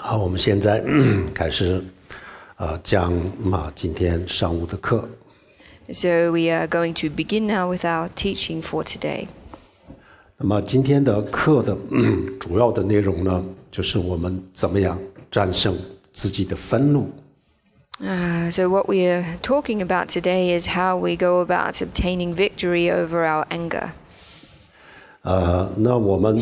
好，我们现在开始讲今天上午的课。So we are going to begin now with our teaching for today. 那么今天的课的主要的内容呢，就是我们怎么样战胜自己的愤怒。So what we are talking about today is how we go about obtaining victory over our anger. 那我们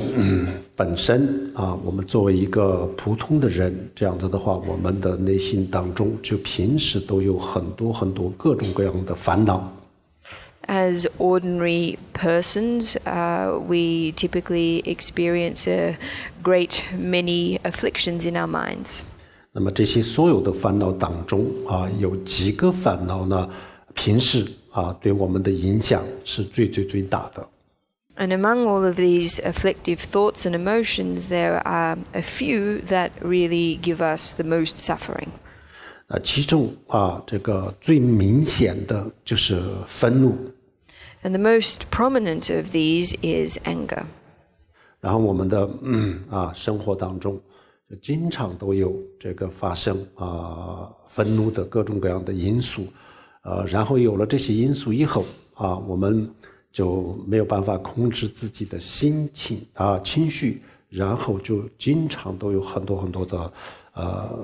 本身我们作为一个普通的人，这样子的话，我们的内心当中就平时都有很多各种各样的烦恼。As ordinary persons, we typically experience a great many afflictions in our minds. 那么这些所有的烦恼当中有几个烦恼呢，平时对我们的影响是最大的。And among all of these afflictive thoughts and emotions, there are a few that really give us the most suffering. 其中这个最明显的就是愤怒。And the most prominent of these is anger. 然后我们的生活当中就经常都有这个发生愤怒的各种各样的因素，然后有了这些因素以后我们就没有办法控制自己的心情情绪，然后就经常都有很多的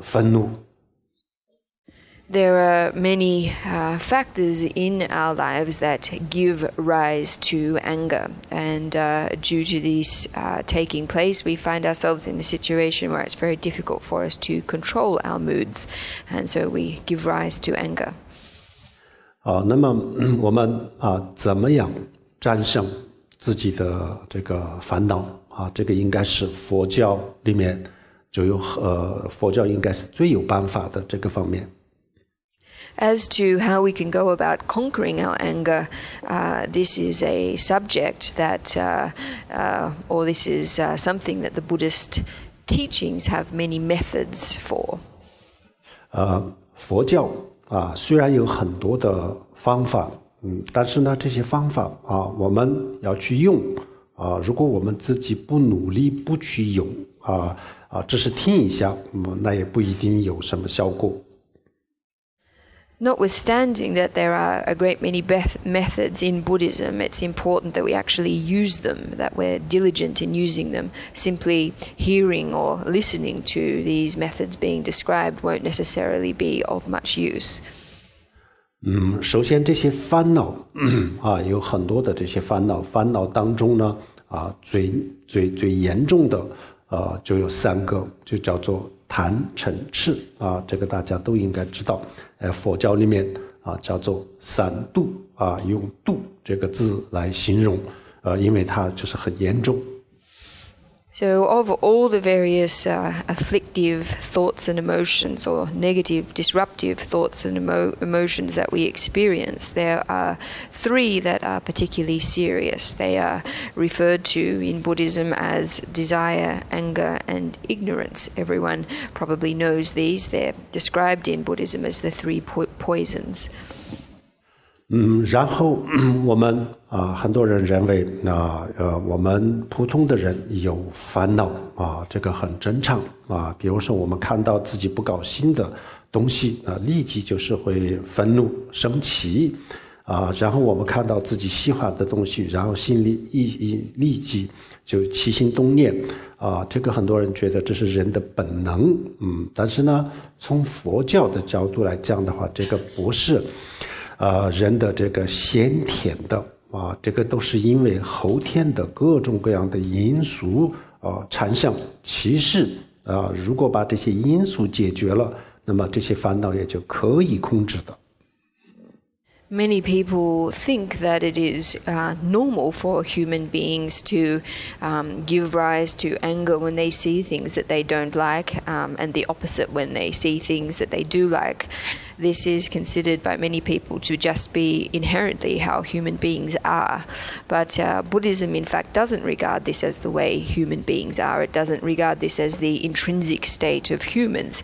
愤怒。There are many factors in our lives that give rise to anger, and due to these taking place, we find ourselves in a situation where it's very difficult for us to control our moods, and so we give rise to anger. 那么我们怎么样战胜自己的这个烦恼这个应该是佛教里面就有佛教应该是最有办法的这个方面。As to how we can go about conquering our anger, this is a subject that, or this is something that the Buddhist teachings have many methods for. 佛教虽然有很多的方法，但是呢，这些方法我们要去用如果我们自己不努力不去用只是听一下，那也不一定有什么效果。Notwithstanding that there are a great many methods in Buddhism, it's important that we actually use them, that we're diligent in using them. Simply hearing or listening to these methods being described won't necessarily be of much use. 首先这些烦恼有很多的这些烦恼当中呢最严重的就有3个，就叫做贪嗔痴这个大家都应该知道。佛教里面叫做三毒用毒这个字来形容因为它就是很严重。So of all the various afflictive thoughts and emotions, or negative, disruptive thoughts and emotions that we experience, there are 3 that are particularly serious. They are referred to in Buddhism as desire, anger, and ignorance. Everyone probably knows these. They're described in Buddhism as the 3 poisons. 然后我们很多人认为我们普通的人有烦恼这个很正常比如说我们看到自己不高兴的东西立即就是会愤怒生气然后我们看到自己喜欢的东西，然后心里立即就起心动念这个很多人觉得这是人的本能但是呢，从佛教的角度来讲的话，这个不是人的这个先天的这个都是因为后天的各种各样的因素产生。其实如果把这些因素解决了，那么这些烦恼也就可以控制的。Many people think that it is normal for human beings to give rise to anger when they see things that they don't like, and the opposite when they see things that they do like. This is considered by many people to just be inherently how human beings are. But Buddhism, in fact, doesn't regard this as the way human beings are. It doesn't regard this as the intrinsic state of humans.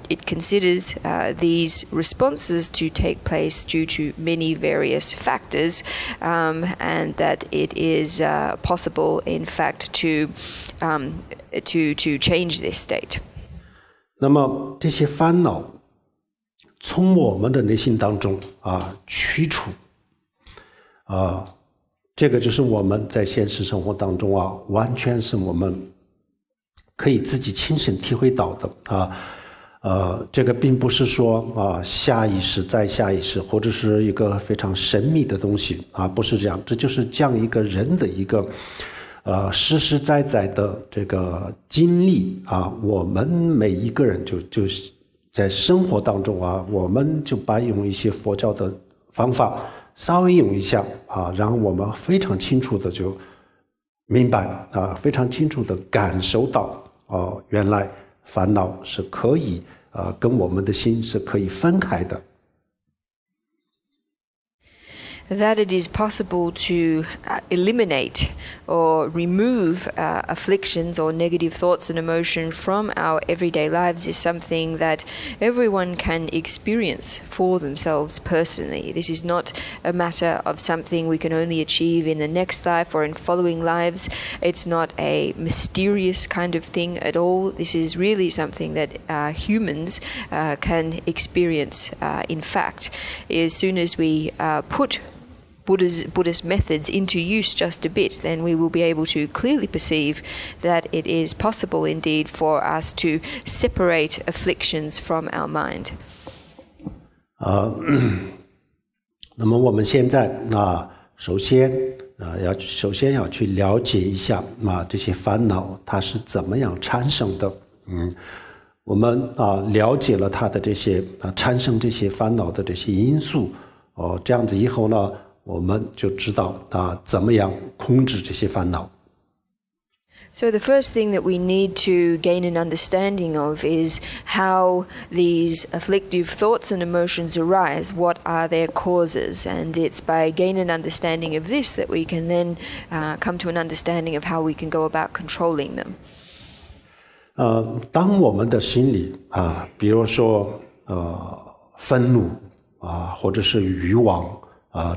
It considers these responses to take place due to many various factors, and that it is possible, in fact, to change this state. 那么这些烦恼从我们的内心当中驱除这个就是我们在现实生活当中完全是我们可以自己亲身体会到的这个并不是说下意识再下意识，或者是一个非常神秘的东西不是这样，这就是将一个人的一个实实在在的这个经历我们每一个人就在生活当中我们就把用一些佛教的方法稍微用一下然后我们非常清楚的就明白非常清楚的感受到原来烦恼是可以跟我们的心是可以分开的。That it is possible to eliminate or remove afflictions or negative thoughts and emotion from our everyday lives is something that everyone can experience for themselves personally. This is not a matter of something we can only achieve in the next life or in following lives. It's not a mysterious kind of thing at all. This is really something that humans can experience in fact. As soon as we put Buddhist methods into use just a bit, then we will be able to clearly perceive that it is possible indeed for us to separate afflictions from our mind. 那么我们现在首先要去了解一下这些烦恼它是怎么样产生的。我们了解了它的这些产生这些烦恼的这些因素这样子以后呢，我们就知道怎么样控制这些烦恼。So the first thing that we need to gain an understanding of is how these afflictive thoughts and emotions arise, what are their causes, and it's by gaining an understanding of this that we can then come to an understanding of how we can go about controlling them. 当我们的心里比如说愤怒或者是欲望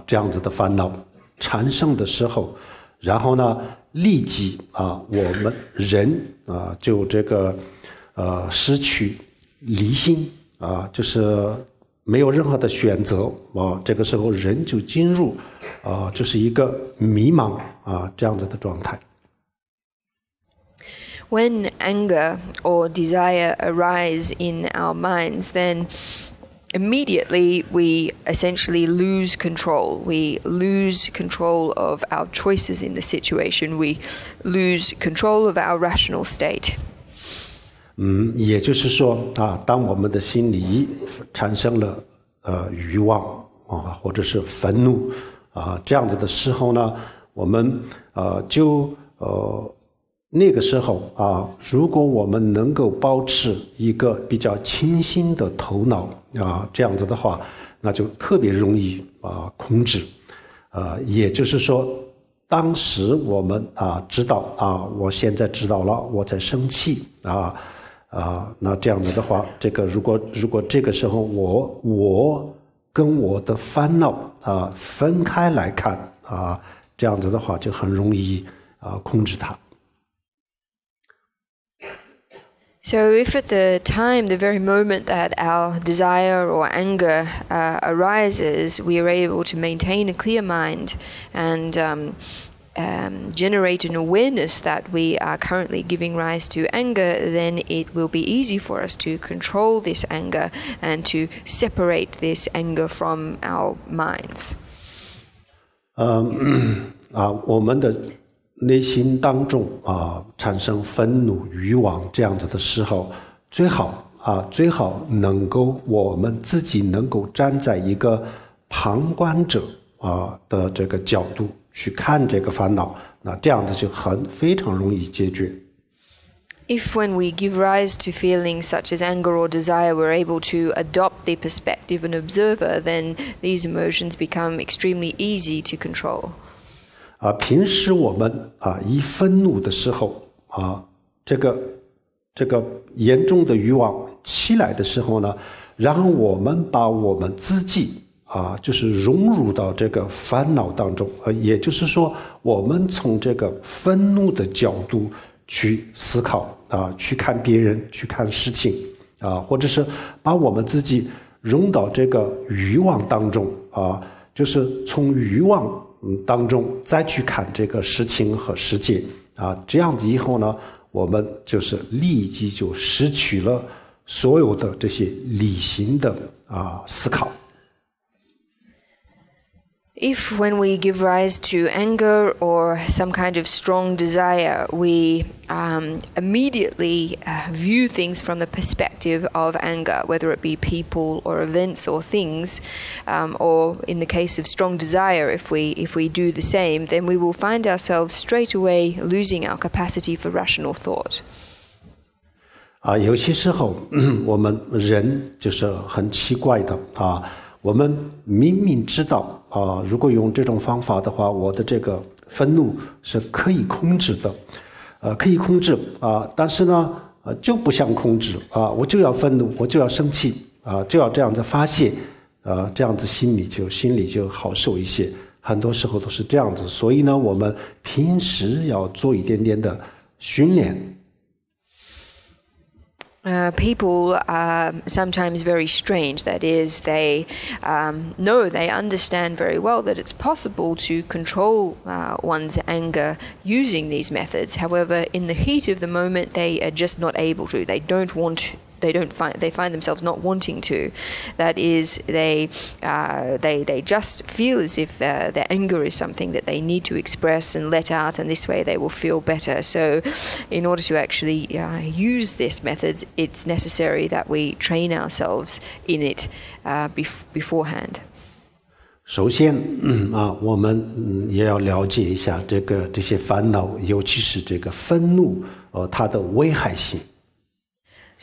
这样子的烦恼产生的时候，然后呢立即我们人就这个失去理性就是没有任何的选择这个时候人就进入就是一个迷茫这样子的状态。When anger or desire arise in our minds, then immediately we essentially lose control. We lose control of our choices in the situation. We lose control of our rational state. 也就是说当我们的心里产生了欲望或者是愤怒这样子的时候呢，我们就那个时候如果我们能够保持一个比较清醒的头脑这样子的话，那就特别容易控制。也就是说，当时我们知道我现在知道了我在生气那这样子的话，这个如果这个时候我跟我的烦恼分开来看这样子的话就很容易控制它。So if at the time, the very moment that our desire or anger arises, we are able to maintain a clear mind and generate an awareness that we are currently giving rise to anger, then it will be easy for us to control this anger and to separate this anger from our minds. 我们的内心当中产生愤怒欲望这样子的时候，最好能够我们自己能够站在一个旁观者的这个角度去看这个烦恼，那这样子就非常容易解决。If when we give rise to feelings such as anger or desire, we're able to adopt the perspective of an observer, then these emotions become extremely easy to control. 平时我们一愤怒的时候这个严重的欲望起来的时候呢，然后我们把我们自己就是融入到这个烦恼当中，也就是说我们从这个愤怒的角度去思考去看别人，去看事情或者是把我们自己融到这个欲望当中就是从欲望当中再去看这个事情和世界这样子以后呢，我们就是立即就失去了所有的这些理性的思考。If when we give rise to anger or some kind of strong desire, we immediately view things from the perspective of anger, whether it be people or events or things, or in the case of strong desire, if we do the same, then we will find ourselves straight away losing our capacity for rational thought. 有些时候我们人就是很奇怪的我们明明知道如果用这种方法的话，我的这个愤怒是可以控制的，可以控制但是呢就不想控制我就要愤怒，我就要生气就要这样子发泄这样子心里就好受一些，很多时候都是这样子，所以呢我们平时要做一点点的训练。People are sometimes very strange. That is, they understand very well that it's possible to control one's anger using these methods. However, in the heat of the moment, they are just not able to. They find themselves not wanting to. That is, they just feel as if their anger is something that they need to express and let out, and this way they will feel better. So, in order to actually use these methods, it's necessary that we train ourselves in it beforehand. 首先我们也要了解一下这些烦恼，尤其是这个愤怒它的危害性。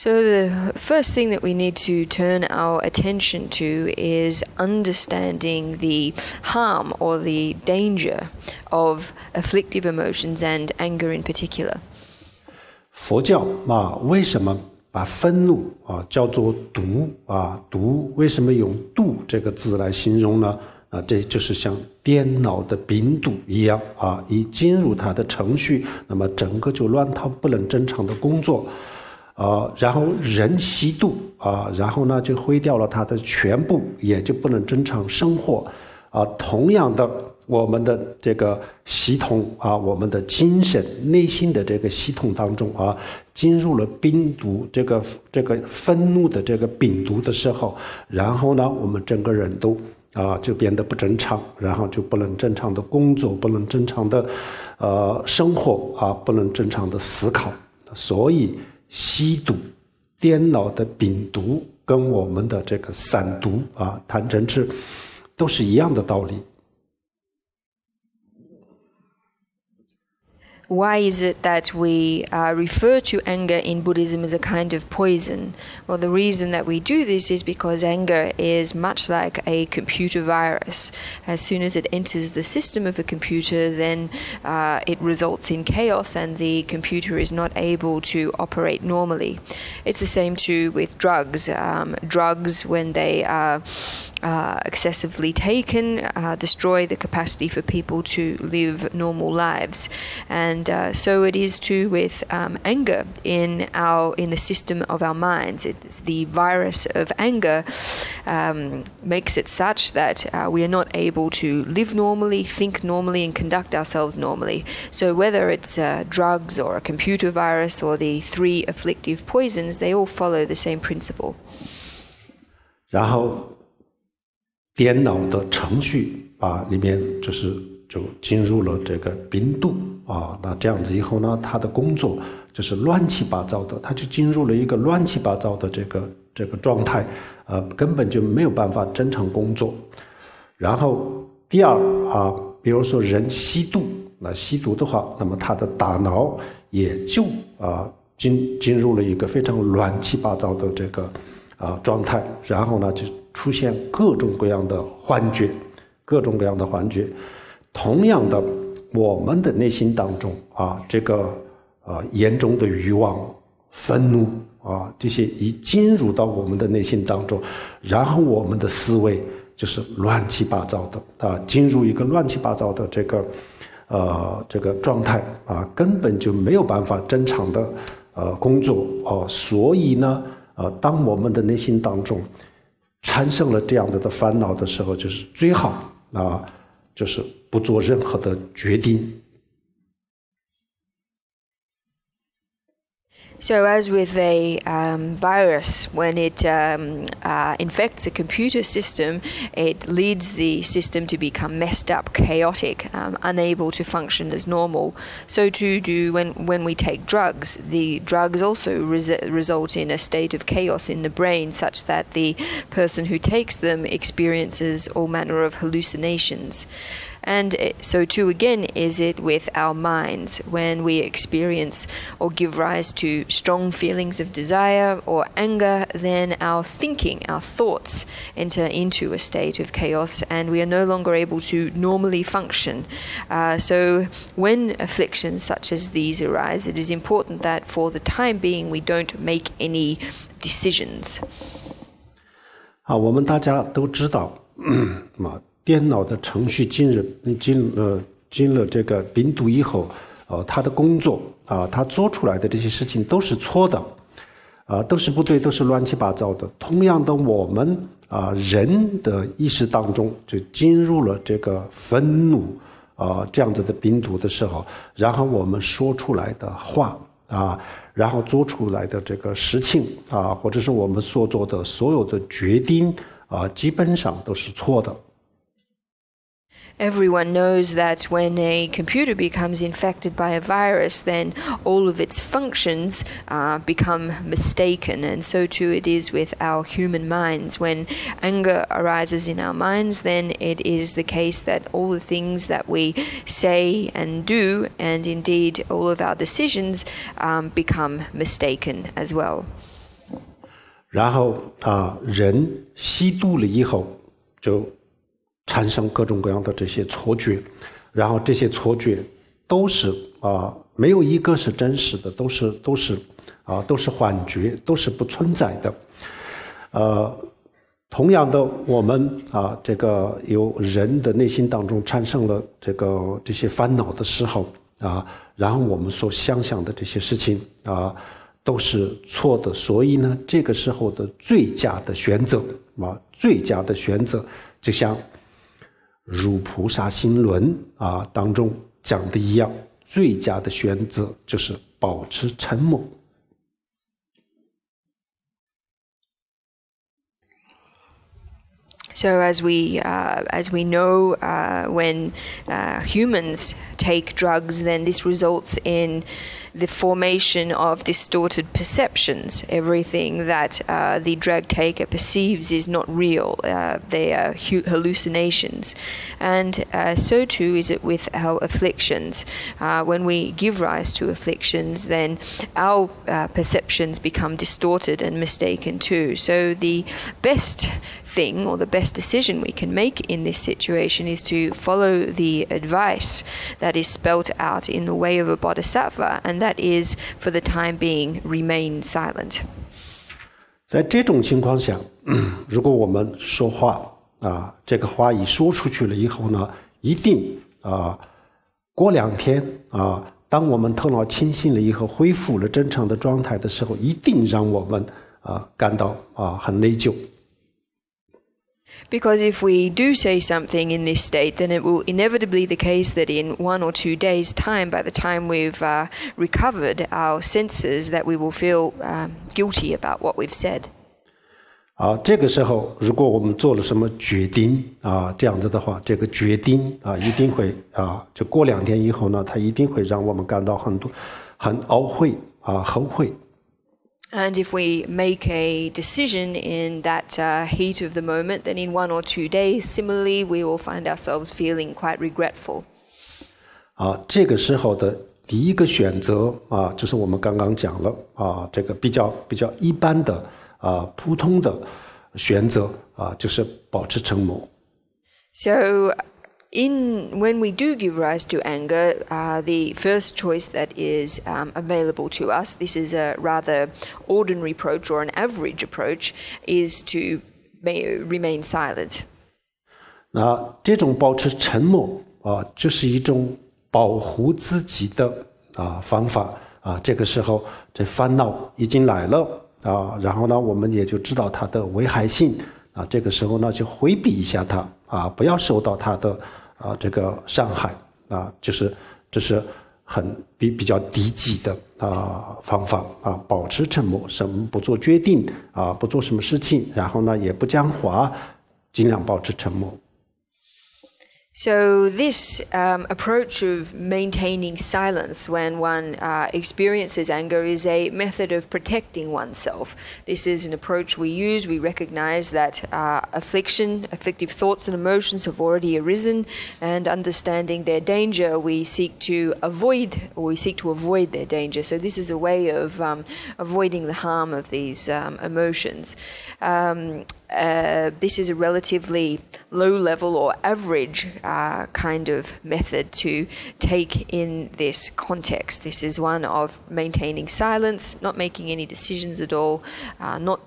So the first thing that we need to turn our attention to is understanding the harm or the danger of afflictive emotions and anger in particular. 佛教为什么把愤怒叫做毒毒为什么用毒这个字来形容呢？这就是像电脑的病毒一样一进入它的程序，那么整个就乱套，不能正常的工作。然后人吸毒然后呢就毁掉了他的全部，也就不能正常生活同样的，我们的这个系统我们的精神内心的这个系统当中进入了病毒这个愤怒的这个病毒的时候，然后呢我们整个人都就变得不正常，然后就不能正常的工作，不能正常的生活不能正常的思考。所以吸毒电脑的病毒跟我们的这个散毒贪嗔痴都是一样的道理。Why is it that we refer to anger in Buddhism as a kind of poison? Well, the reason that we do this is because anger is much like a computer virus. As soon as it enters the system of a computer, then it results in chaos and the computer is not able to operate normally. It's the same too with drugs. Drugs, when they are excessively taken, destroy the capacity for people to live normal lives. And so it is too with anger in the system of our minds. The virus of anger makes it such that we are not able to live normally, think normally, and conduct ourselves normally. So whether it's drugs or a computer virus or the three afflictive poisons, they all follow the same principle. 然后电脑的程序里面就进入了这个病毒那这样子以后呢，他的工作就是乱七八糟的，他就进入了一个乱七八糟的这个状态根本就没有办法正常工作。然后第二比如说人吸毒，那吸毒的话，那么他的大脑也就进入了一个非常乱七八糟的这个状态，然后呢就出现各种各样的幻觉。同样的，我们的内心当中这个严重的欲望、愤怒这些一进入到我们的内心当中，然后我们的思维就是乱七八糟的进入一个乱七八糟的这个状态根本就没有办法正常的工作所以呢当我们的内心当中产生了这样子的烦恼的时候，就是最好就是不做任何的决定。So, as with a virus, when it infects a computer system, it leads the system to become messed up, chaotic, unable to function as normal. So too do when we take drugs. The drugs also result in a state of chaos in the brain, such that the person who takes them experiences all manner of hallucinations. And so too again is it with our minds. When we experience or give rise to strong feelings of desire or anger, then our thinking, our thoughts enter into a state of chaos, and we are no longer able to normally function. So when afflictions such as these arise, it is important that for the time being we don't make any decisions. 我们大家都知道电脑的程序进了这个病毒以后，它的工作它做出来的这些事情都是错的，都是不对，都是乱七八糟的。同样的，我们人的意识当中就进入了这个愤怒这样子的病毒的时候，然后我们说出来的话然后做出来的这个事情或者是我们所做的所有的决定基本上都是错的。Everyone knows that when a computer becomes infected by a virus, then all of its functions become mistaken. And so too it is with our human minds. When anger arises in our minds, then it is the case that all the things that we say and do, and indeed all of our decisions, become mistaken as well. 然后人吸毒了以后就产生各种各样的这些错觉，然后这些错觉都是没有一个是真实的，都是幻觉，都是不存在的。同样的，我们这个有人的内心当中产生了这些烦恼的时候然后我们所想象的这些事情都是错的，所以呢，这个时候的最佳的选择就像如菩萨行论当中讲的一样，最佳的选择就是保持沉默。So as we know, when humans take drugs, then this results in the formation of distorted perceptions. Everything that the drug taker perceives is not real. They are hallucinations. And so too is it with our afflictions. When we give rise to afflictions, then our perceptions become distorted and mistaken too. So the best thing or the best decision we can make in this situation is to follow the advice that is spelt out in the way of a bodhisattva, and that is, for the time being, remain silent. 在这种情况下，如果我们说话这个话一说出去了以后呢，一定过2天当我们头脑清醒了以后，恢复了正常的状态的时候，一定让我们感到很内疚。Because if we do say something in this state, then it will inevitably be the case that in 1 or 2 days' time, by the time we've recovered our senses, that we will feel guilty about what we've said. 这个时候，如果我们做了什么决定这样子的话，这个决定一定会就过2天以后呢，它一定会让我们感到很懊悔后悔。And if we make a decision in that heat of the moment, then in 1 or 2 days, similarly, we will find ourselves feeling quite regretful. 这个时候的第一个选择就是我们刚刚讲了这个比较一般的普通的选择就是保持沉默。So when we do give rise to anger, the first choice that is available to us, this is a rather ordinary approach or an average approach, is to remain silent. 那这种保持沉默就是一种保护自己的方法这个时候这烦恼已经来了然后呢，我们也就知道它的危害性这个时候呢，就回避一下它不要受到它的这个伤害就是这是比较低级的方法保持沉默，不做决定不做什么事情，然后呢也不讲话，尽量保持沉默。So this approach of maintaining silence when one experiences anger is a method of protecting oneself. This is an approach we use. We recognize that afflictive thoughts and emotions have already arisen, and understanding their danger, we seek to avoid their danger. So this is a way of avoiding the harm of these emotions. This is a relatively low-level or average kind of method to take in this context. This is one of maintaining silence, not making any decisions at all, not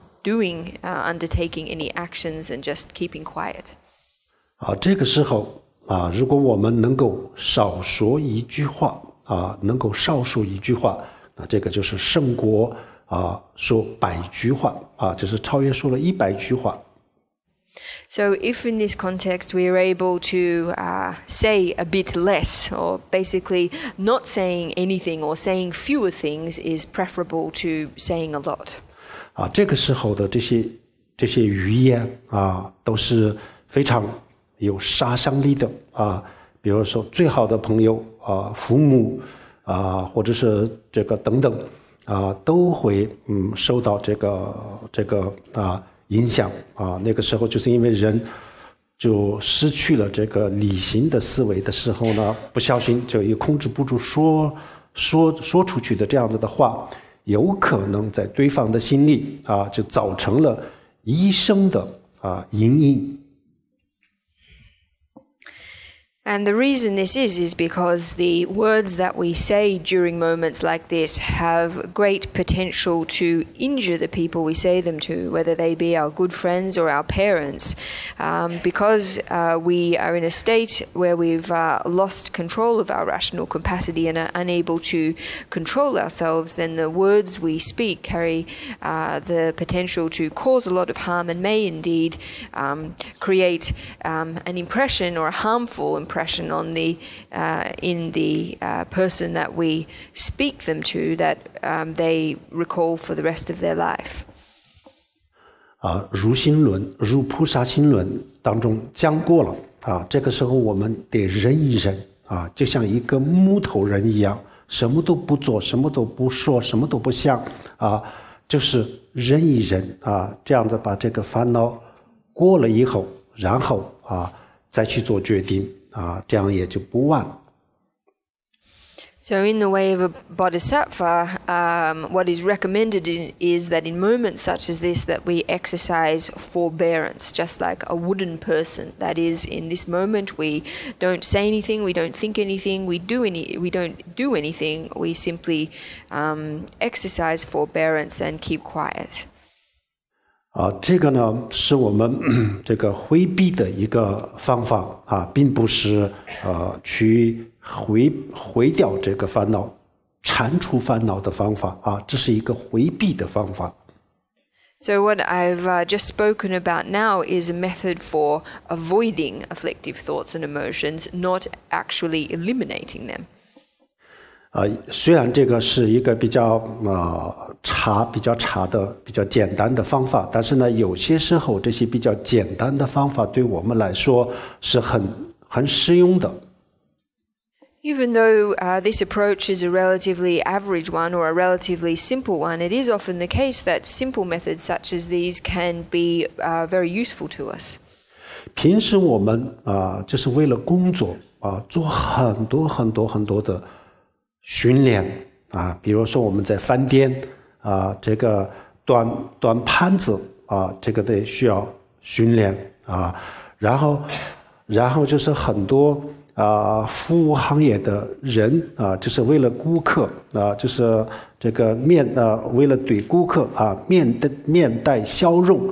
undertaking any actions, and just keeping quiet. 这个时候如果我们能够少说一句话能够少说一句话，那这个就是胜过说100句话就是超越说了100句话。So if in this context we are able to say a bit less, or basically not saying anything or saying fewer things is preferable to saying a lot. 这个时候的这些语言都是非常有杀伤力的比如说最好的朋友父母或者是这个等等都会受到这个影响那个时候就是因为人就失去了这个理性的思维的时候呢，不小心就也控制不住说出去的这样子的话，有可能在对方的心里就造成了一生的阴影。And the reason this is because the words that we say during moments like this have great potential to injure the people we say them to, whether they be our good friends or our parents. Because we are in a state where we've lost control of our rational capacity and are unable to control ourselves, then the words we speak carry the potential to cause a lot of harm and may indeed create an impression or a harmful impression on in the person that we speak them to, that they recall for the rest of their life. 如心论、如菩萨心论当中讲过了这个时候我们得忍一忍就像一个木头人一样，什么都不做，什么都不说，什么都不想就是忍一忍这样子把这个烦恼过了以后，然后再去做决定这样也就不晚。So in the way of a bodhisattva, what is recommended is that in moments such as this that we exercise forbearance, just like a wooden person. That is, in this moment we don't say anything, we don't think anything, we don't do anything, we simply exercise forbearance and keep quiet. 这个呢是我们这个回避的一个方法并不是去回掉这个烦恼，铲除烦恼的方法这是一个回避的方法。So what I've just spoken about now is a method for avoiding afflictive thoughts and emotions, not actually eliminating them. 虽然这个是一个比较差的比较简单的方法，但是呢有些时候这些比较简单的方法对我们来说是很实用的。Even though this approach is a relatively average one or a relatively simple one, it is often the case that simple methods such as these can be very useful to us. 平时我们就是为了工作做很多的训练比如说我们在饭店这个端盘子这个得需要训练然后就是很多服务行业的人就是为了顾客就是这个为了对顾客面带笑容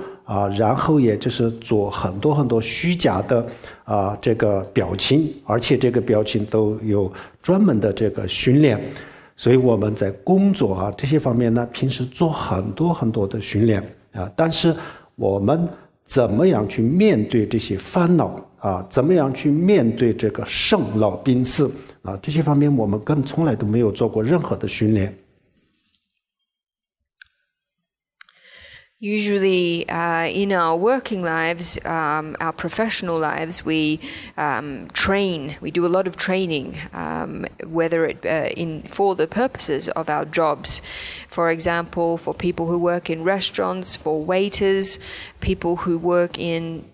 然后也就是做很多虚假的这个表情，而且这个表情都有专门的这个训练，所以我们在工作啊这些方面呢，平时做很多很多的训练啊，但是我们怎么样去面对这些烦恼啊？怎么样去面对这个生老病死啊？这些方面我们从来都没有做过任何的训练。Usually, in our working lives, our professional lives, we train. We do a lot of training, whether it for the purposes of our jobs. For example, for people who work in restaurants, for waiters, people who work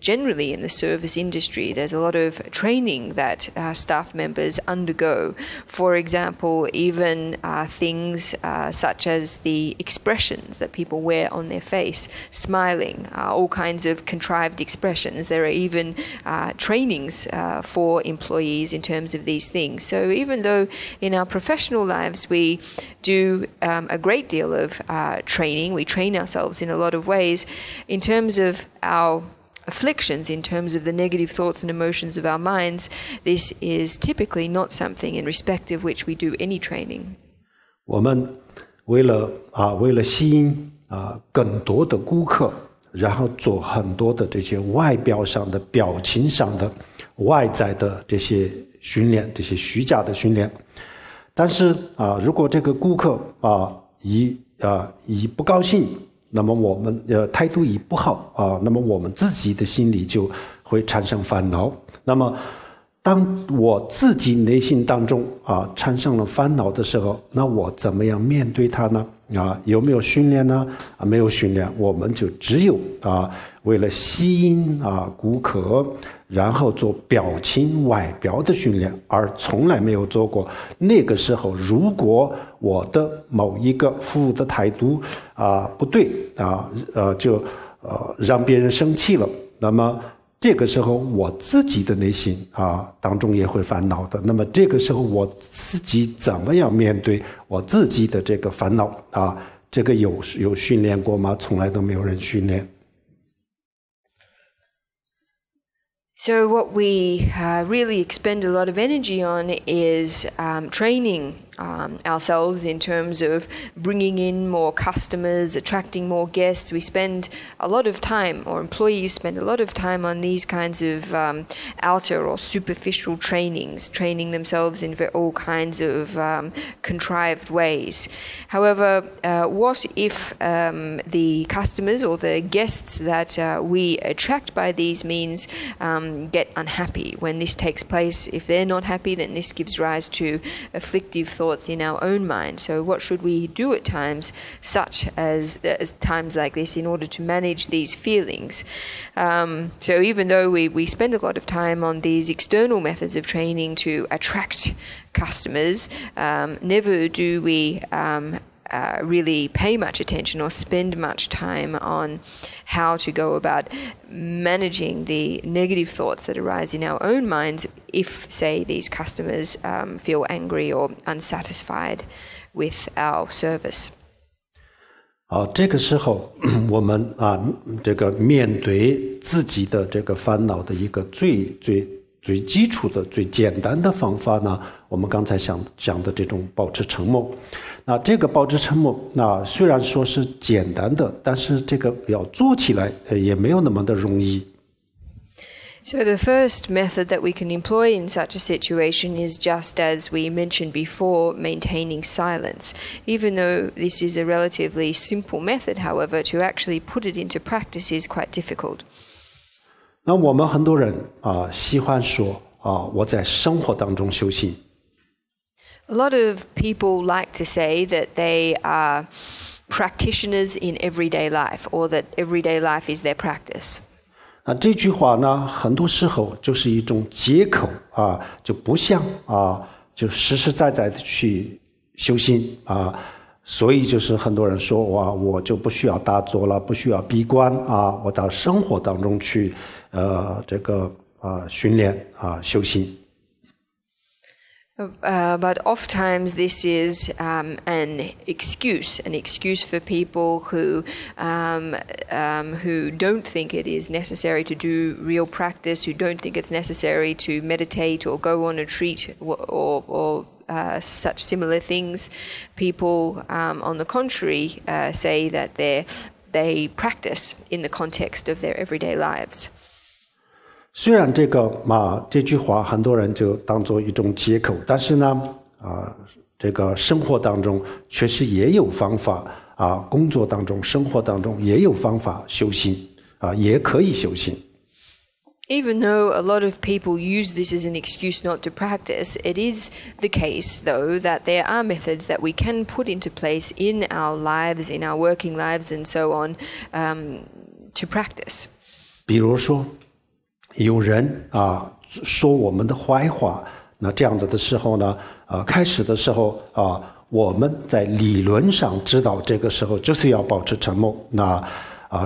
generally in the service industry. There's a lot of training that staff members undergo. For example, even things such as the expressions that people wear on their face. Smiling, all kinds of contrived expressions. There are even trainings for employees in terms of these things. So even though in our professional lives we do a great deal of training, we train ourselves in a lot of ways, in terms of our afflictions, in terms of the negative thoughts and emotions of our minds, this is typically not something in respect of which we do any training. 我们为了吸引更多的顾客，然后做很多的这些外表上的、表情上的、外在的这些训练，这些虚假的训练。但是如果这个顾客一不高兴，那么我们态度一不好那么我们自己的心里就会产生烦恼。那么当我自己内心当中产生了烦恼的时候，那我怎么样面对它呢？有没有训练呢？没有训练，我们就只有为了吸引顾客，然后做表情外表的训练，而从来没有做过。那个时候，如果我的某一个服务的态度不对就让别人生气了，那么这个时候我自己的内心当中也会烦恼的。那么这个时候我自己怎么样面对我自己的这个烦恼这个有训练过吗？从来都没有人训练。So what we really expend a lot of energy on is training ourselves in terms of bringing in more customers, attracting more guests. We spend a lot of time, or employees spend a lot of time on these kinds of outer or superficial trainings, training themselves in all kinds of contrived ways. However, what if the customers or the guests that we attract by these means get unhappy when this takes place? If they're not happy, then this gives rise to afflictive thoughts in our own mind. So what should we do at times such as times like this in order to manage these feelings? So even though we spend a lot of time on these external methods of training to attract customers, never do we really pay much attention or spend much time on how to go about managing the negative thoughts that arise in our own minds if, say, these customers feel angry or unsatisfied with our service. 这个时候我们这个面对自己的这个烦恼的一个最基础的、最简单的方法呢，我们刚才讲的这种保持沉默。那这个保持沉默，虽然说是简单的，但是这个要做起来也没有那么的容易。So the first method that we can employ in such a situation is just as we mentioned before, maintaining silence. Even though this is a relatively simple method, however, to actually put it into practice is quite difficult. 那我们很多人喜欢说我在生活当中修行。A lot of people like to say that they are practitioners in everyday life, or that everyday life is their practice. 这句话呢，很多时候就是一种借口就不像就实实在在的去修行所以就是很多人说我就不需要打坐了，不需要闭关我到生活当中去这个训练修行。But oftentimes this is an excuse for people who don't think it is necessary to do real practice, who don't think it's necessary to meditate or go on a retreat or such similar things. People, on the contrary, say that they practice in the context of their everyday lives. 虽然这句话很多人就当作一种借口，但是呢，这个生活当中确实也有方法工作当中、生活当中也有方法修行也可以修行。Even though a lot of people use this as an excuse not to practice, it is the case, though, that there are methods that we can put into place in our lives, in our working lives, and so on, to practice. 比如说，有人说我们的坏话，那这样子的时候呢，开始的时候我们在理论上知道这个时候就是要保持沉默，那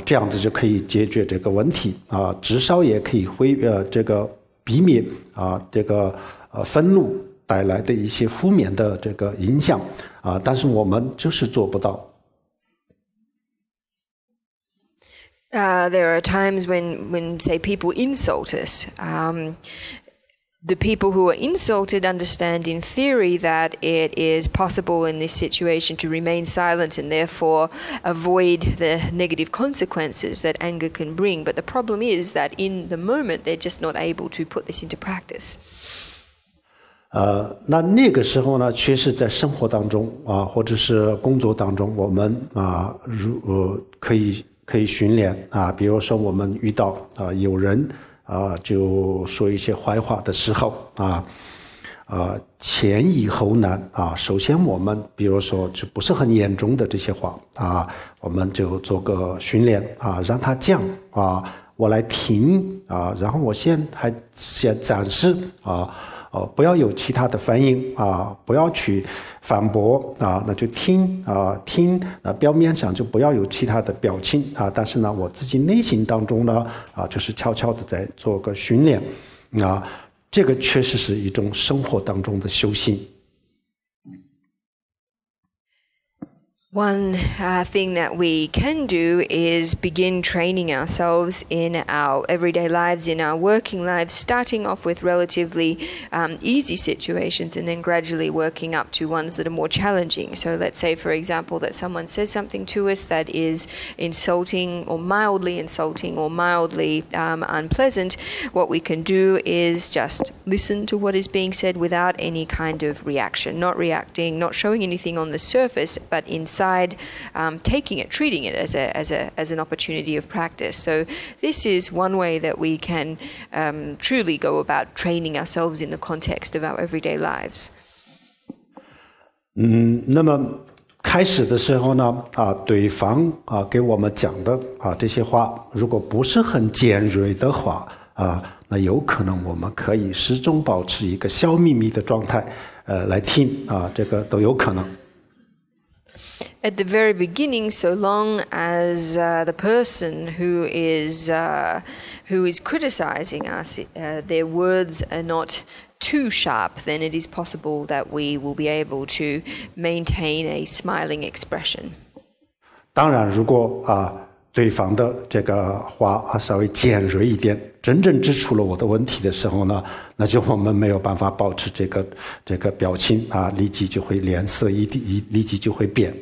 这样子就可以解决这个问题至少也可以避免这个愤怒带来的一些负面的这个影响但是我们就是做不到。There are times when say people insult us. The people who are insulted understand in theory that it is possible in this situation to remain silent and therefore avoid the negative consequences that anger can bring. But the problem is that in the moment they're just not able to put this into practice. 那个时候呢，确实在生活当中或者是工作当中，我们可以训练比如说我们遇到有人就说一些坏话的时候前疑后难首先我们比如说就不是很严重的这些话我们就做个训练让他讲我来听然后我先暂时不要有其他的反应不要去反驳那就听表面上就不要有其他的表情但是呢我自己内心当中呢就是悄悄的在做个训练这个确实是一种生活当中的修行。One thing that we can do is begin training ourselves in our everyday lives, in our working lives, starting off with relatively easy situations and then gradually working up to ones that are more challenging. So let's say, for example, that someone says something to us that is insulting or mildly unpleasant. What we can do is just listen to what is being said without any kind of reaction, not reacting, not showing anything on the surface, but inside taking it, treating it as an opportunity of practice. So this is one way that we can truly go about training ourselves in the context of our everyday lives. 那么开始的时候呢对方给我们讲的这些话如果不是很尖锐的话那有可能我们可以始终保持一个笑眯眯的状态来听这个都有可能。At the very beginning, so long as the person who is criticizing us, their words are not too sharp, then it is possible that we will be able to maintain a smiling expression. 当然，如果对方的这个话稍微尖锐一点，真正指出了我的问题的时候呢，那就我们没有办法保持这个表情立即就会脸色立即就会变。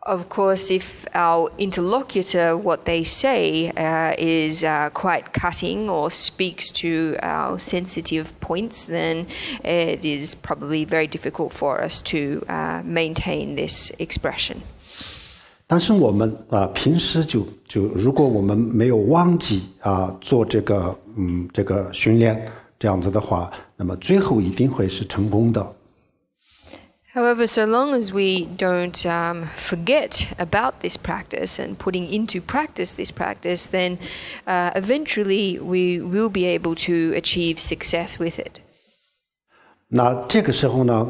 Of course, if our interlocutor, what they say is quite cutting or speaks to our sensitive points, then it is probably very difficult for us to maintain this expression. 但是我们平时就如果我们没有忘记做这个训练这样子的话，那么最后一定会是成功的。However, so long as we don't forget about this practice and putting into practice this practice, then eventually we will be able to achieve success with it. 那这个时候呢，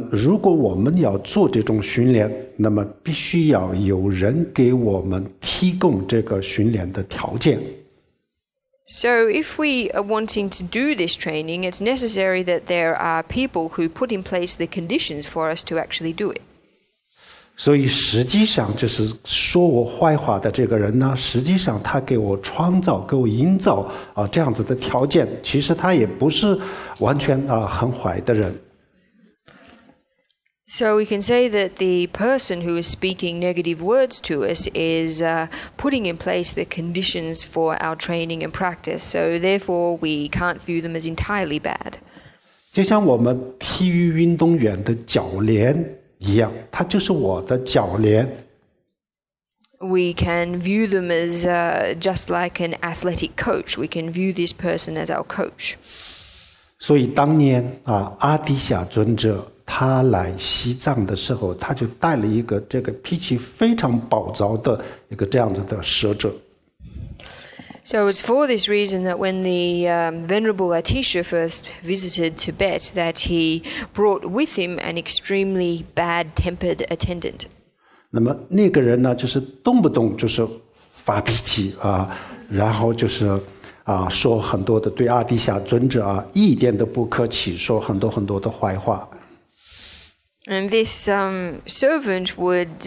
如果我们要做这种训练，那么必须要有人给我们提供这个训练的条件。So if we are wanting to do this training, it's necessary that there are people who put in place the conditions for us to actually do it. 所以实际上就是说我坏话的这个人呢，实际上他给我创造、给我营造这样子的条件，其实他也不是完全很坏的人。So we can say that the person who is speaking negative words to us is putting in place the conditions for our training and practice. So therefore, we can't view them as entirely bad. 就像我们体育运动员的教练一样，他就是我的教练。We can view them as just like an athletic coach. We can view this person as our coach. 所以当年阿底峡尊者他来西藏的时候，他就带了一个这个脾气非常暴躁的一个这样子的使者。So it's for this reason that when the Venerable Atisha first visited Tibet, that he brought with him an extremely bad-tempered attendant. 那么那个人呢，就是动不动就是发脾气然后就是说很多的对阿底峡尊者一点都不客气，说很多很多的坏话。And this servant would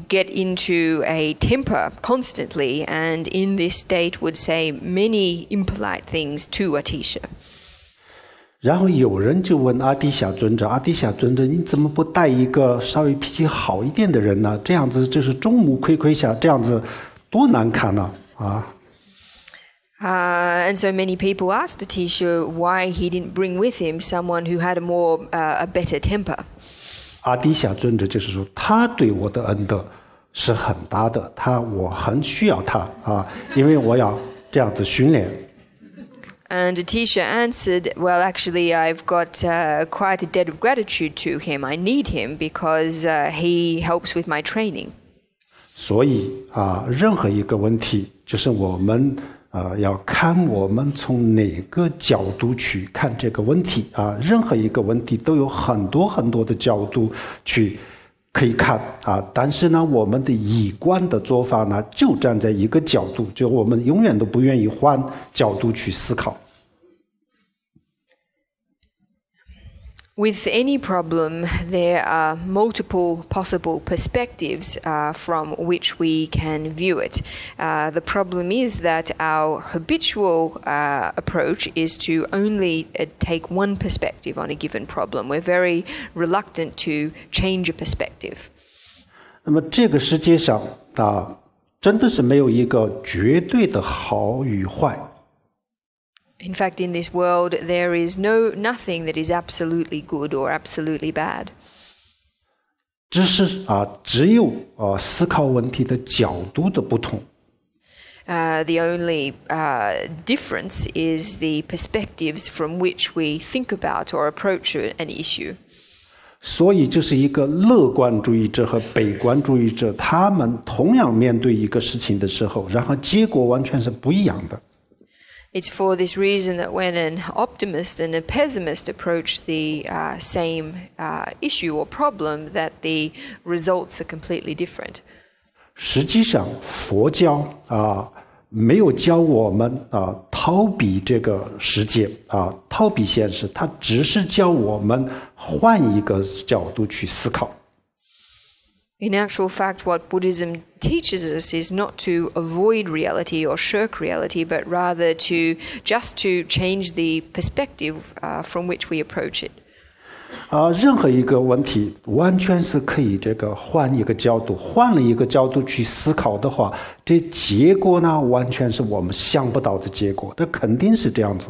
get into a temper constantly, and in this state would say many impolite things to Atisha. 然后有人就问阿底峡尊者：“阿底峡尊者，你怎么不带一个稍微脾气好一点的人呢？这样子就是众目睽睽下，这样子多难看呢！” And so many people asked Atisha why he didn't bring with him someone who had a better temper. 阿底峡尊者就是说，他对我的恩德是很大的，我很需要他因为我要这样子训练。And Atisha answered, well, actually, I've got quite a debt of gratitude to him. I need him because he helps with my training. 所以任何一个问题，就是我们要看我们从哪个角度去看这个问题任何一个问题都有很多很多的角度去可以看但是呢，我们的一贯的做法呢，就站在一个角度，就我们永远都不愿意换角度去思考。With any problem, there are multiple possible perspectives from which we can view it. The problem is that our habitual approach is to only take one perspective on a given problem. We're very reluctant to change a perspective. 那么这个世界上真的是没有一个绝对的好与坏。In fact, in this world, there is nothing that is absolutely good or absolutely bad. 只有思考问题的角度的不同。The only difference is the perspectives from which we think about or approach an issue. 所以就是一个乐观主义者和悲观主义者，他们同样面对一个事情的时候，然后结果完全是不一样的。It's for this reason that when an optimist and a pessimist approach the same issue or problem, that the results are completely different. 实际上，佛教没有教我们逃避这个世界逃避现实，它只是教我们换一个角度去思考。In actual fact, what Buddhism teaches us is not to avoid reality or shirk reality, but rather to change the perspective from which we approach it. 任何一个问题完全是可以换一个角度，换了一个角度去思考的话，这结果呢，完全是我们想不到的结果，这肯定是这样子。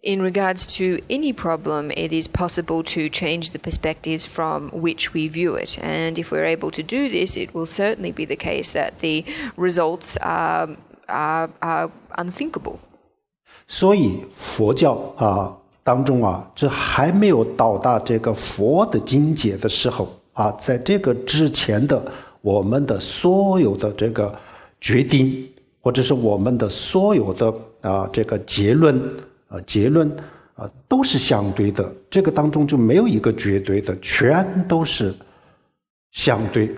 In regards to any problem, it is possible to change the perspectives from which we view it. And if we're able to do this, it will certainly be the case that the results are unthinkable. 所以佛教当中这还没有到达这个佛的境界的时候在这个之前的我们的所有的这个决定，或者是我们的所有的这个结论都是相对的，这个当中就没有一个绝对的，全都是相对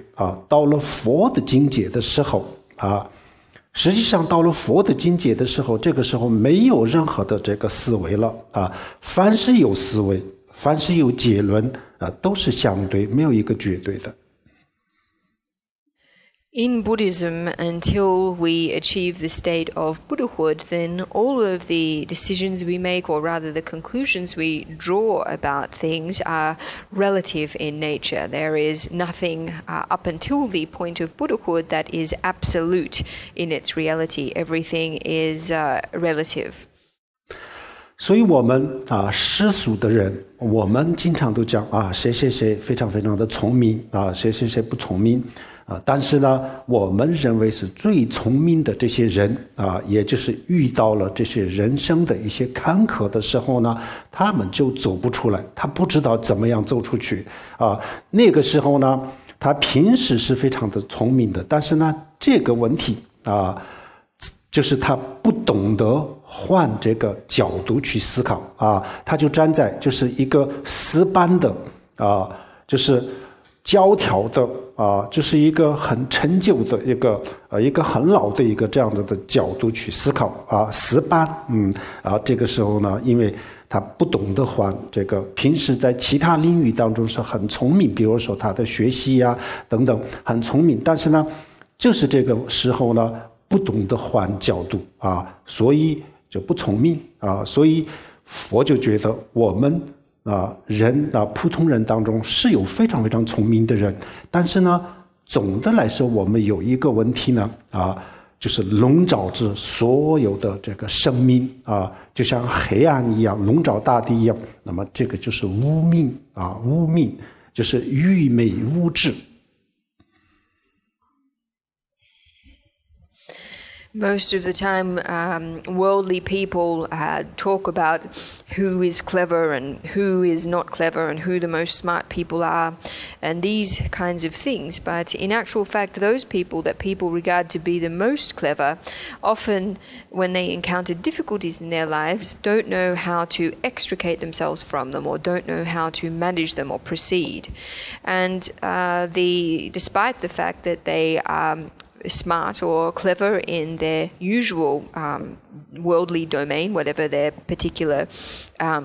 到了佛的境界的时候实际上到了佛的境界的时候，这个时候没有任何的这个思维了凡是有思维，凡是有结论都是相对，没有一个绝对的。In Buddhism, until we achieve the state of Buddhahood, then all of the decisions we make, or rather the conclusions we draw about things, are relative in nature. There is nothing up until the point of Buddhahood that is absolute in its reality. Everything is relative. 所以我们世俗的人，我们经常都讲谁谁谁非常非常的聪明谁谁谁不聪明但是呢，我们认为是最聪明的这些人也就是遇到了这些人生的一些坎坷的时候呢，他们就走不出来，他不知道怎么样走出去那个时候呢，他平时是非常的聪明的，但是呢，这个问题就是他不懂得换这个角度去思考他就站在就是一个死板的就是教条的就是一个很陈旧的一个很老的一个这样子的角度去思考死板这个时候呢，因为他不懂得换这个平时在其他领域当中是很聪明，比如说他的学习等等很聪明，但是呢，就是这个时候呢不懂得换角度所以就不聪明所以佛就觉得我们人普通人当中是有非常非常聪明的人，但是呢，总的来说我们有一个问题呢就是笼罩着所有的这个生命就像黑暗一样笼罩大地一样，那么这个就是污名污名就是愚昧无知。Most of the time, worldly people talk about who is clever and who is not clever and who the most smart people are and these kinds of things. But in actual fact, those people that people regard to be the most clever, often when they encounter difficulties in their lives, don't know how to extricate themselves from them or don't know how to manage them or proceed. And despite the fact that they are smart or clever in their usual worldly domain, whatever their particular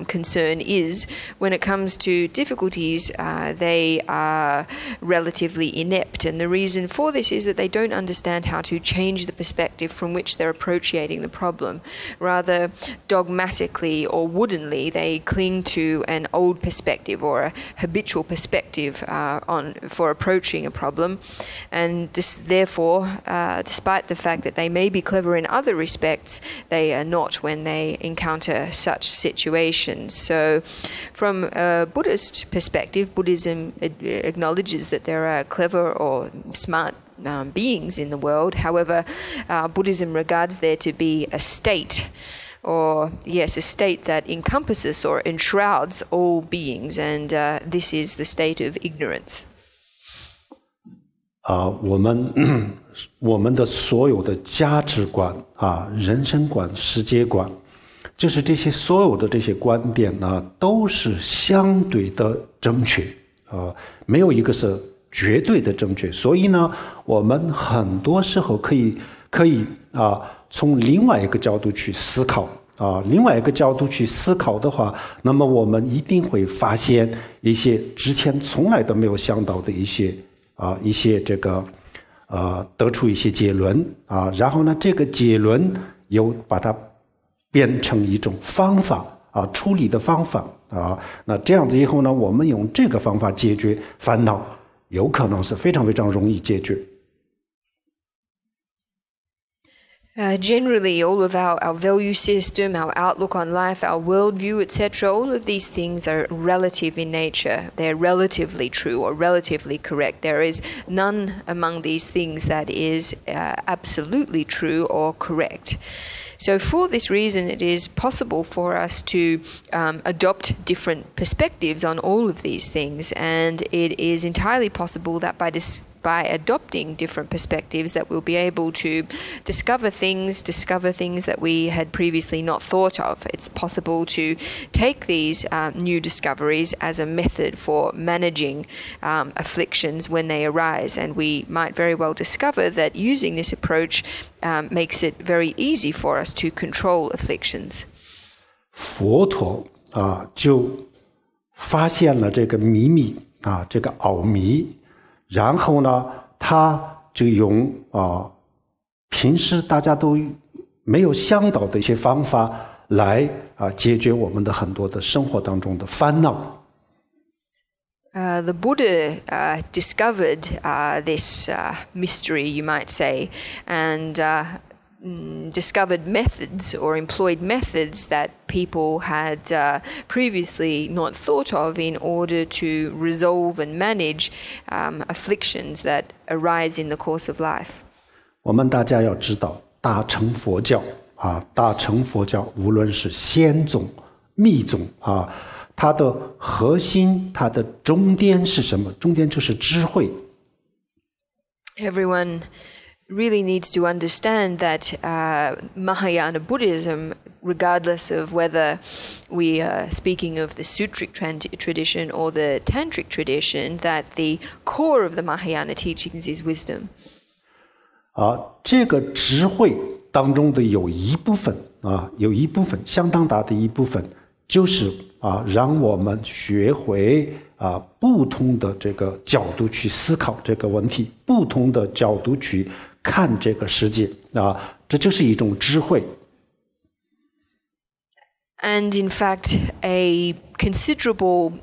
concern is, when it comes to difficulties, they are relatively inept. And the reason for this is that they don't understand how to change the perspective from which they're approaching the problem. Rather, dogmatically or woodenly, they cling to an old perspective or a habitual perspective for approaching a problem. And therefore, despite the fact that they may be clever in other respects, they are not when they encounter such situations. So from a Buddhist perspective, Buddhism acknowledges that there are clever or smart beings in the world. However, Buddhism regards there to be a state, or yes, a state that encompasses or enshrouds all beings, and this is the state of ignorance. 我们的所有的价值观人生观、世界观，就是这些所有的这些观点都是相对的正确没有一个是绝对的正确。所以呢，我们很多时候可以从另外一个角度去思考另外一个角度去思考的话，那么我们一定会发现一些之前从来都没有想到的一些这个得出一些结论然后呢，这个结论又把它变成一种方法处理的方法那这样子以后呢，我们用这个方法解决烦恼，有可能是非常非常容易解决。Generally, all of our value system, our outlook on life, our worldview, etc., all of these things are relative in nature. They're relatively true or relatively correct. There is none among these things that is absolutely true or correct. So for this reason, it is possible for us to adopt different perspectives on all of these things, and it is entirely possible that by adopting different perspectives that we'll be able to discover things that we had previously not thought of. It's possible to take these new discoveries as a method for managing afflictions when they arise, and we might very well discover that using this approach makes it very easy for us to control afflictions. 佛陀就发现了这个秘密这个奥秘，然后呢，他就用平时大家都没有想到的一些方法来解决我们的很多的生活当中的烦恼。The Buddha discovered this mystery, you might say, and discovered methods or employed methods that people had previously not thought of in order to resolve and manage afflictions that arise in the course of life. 我们大家要知道，大乘佛教大乘佛教无论是仙宗、密宗它的核心，它的终点是什么？终点就是智慧。Everyone really needs to understand that Mahayana Buddhism, regardless of whether we are speaking of the Sutric tradition or the Tantric tradition, that the core of the Mahayana teachings is wisdom. 这个智慧当中的有一部分相当大的一部分，就是让我们学会不同的这个角度去思考这个问题，不同的角度去看这个世界这就是一种智慧。And in fact, a considerable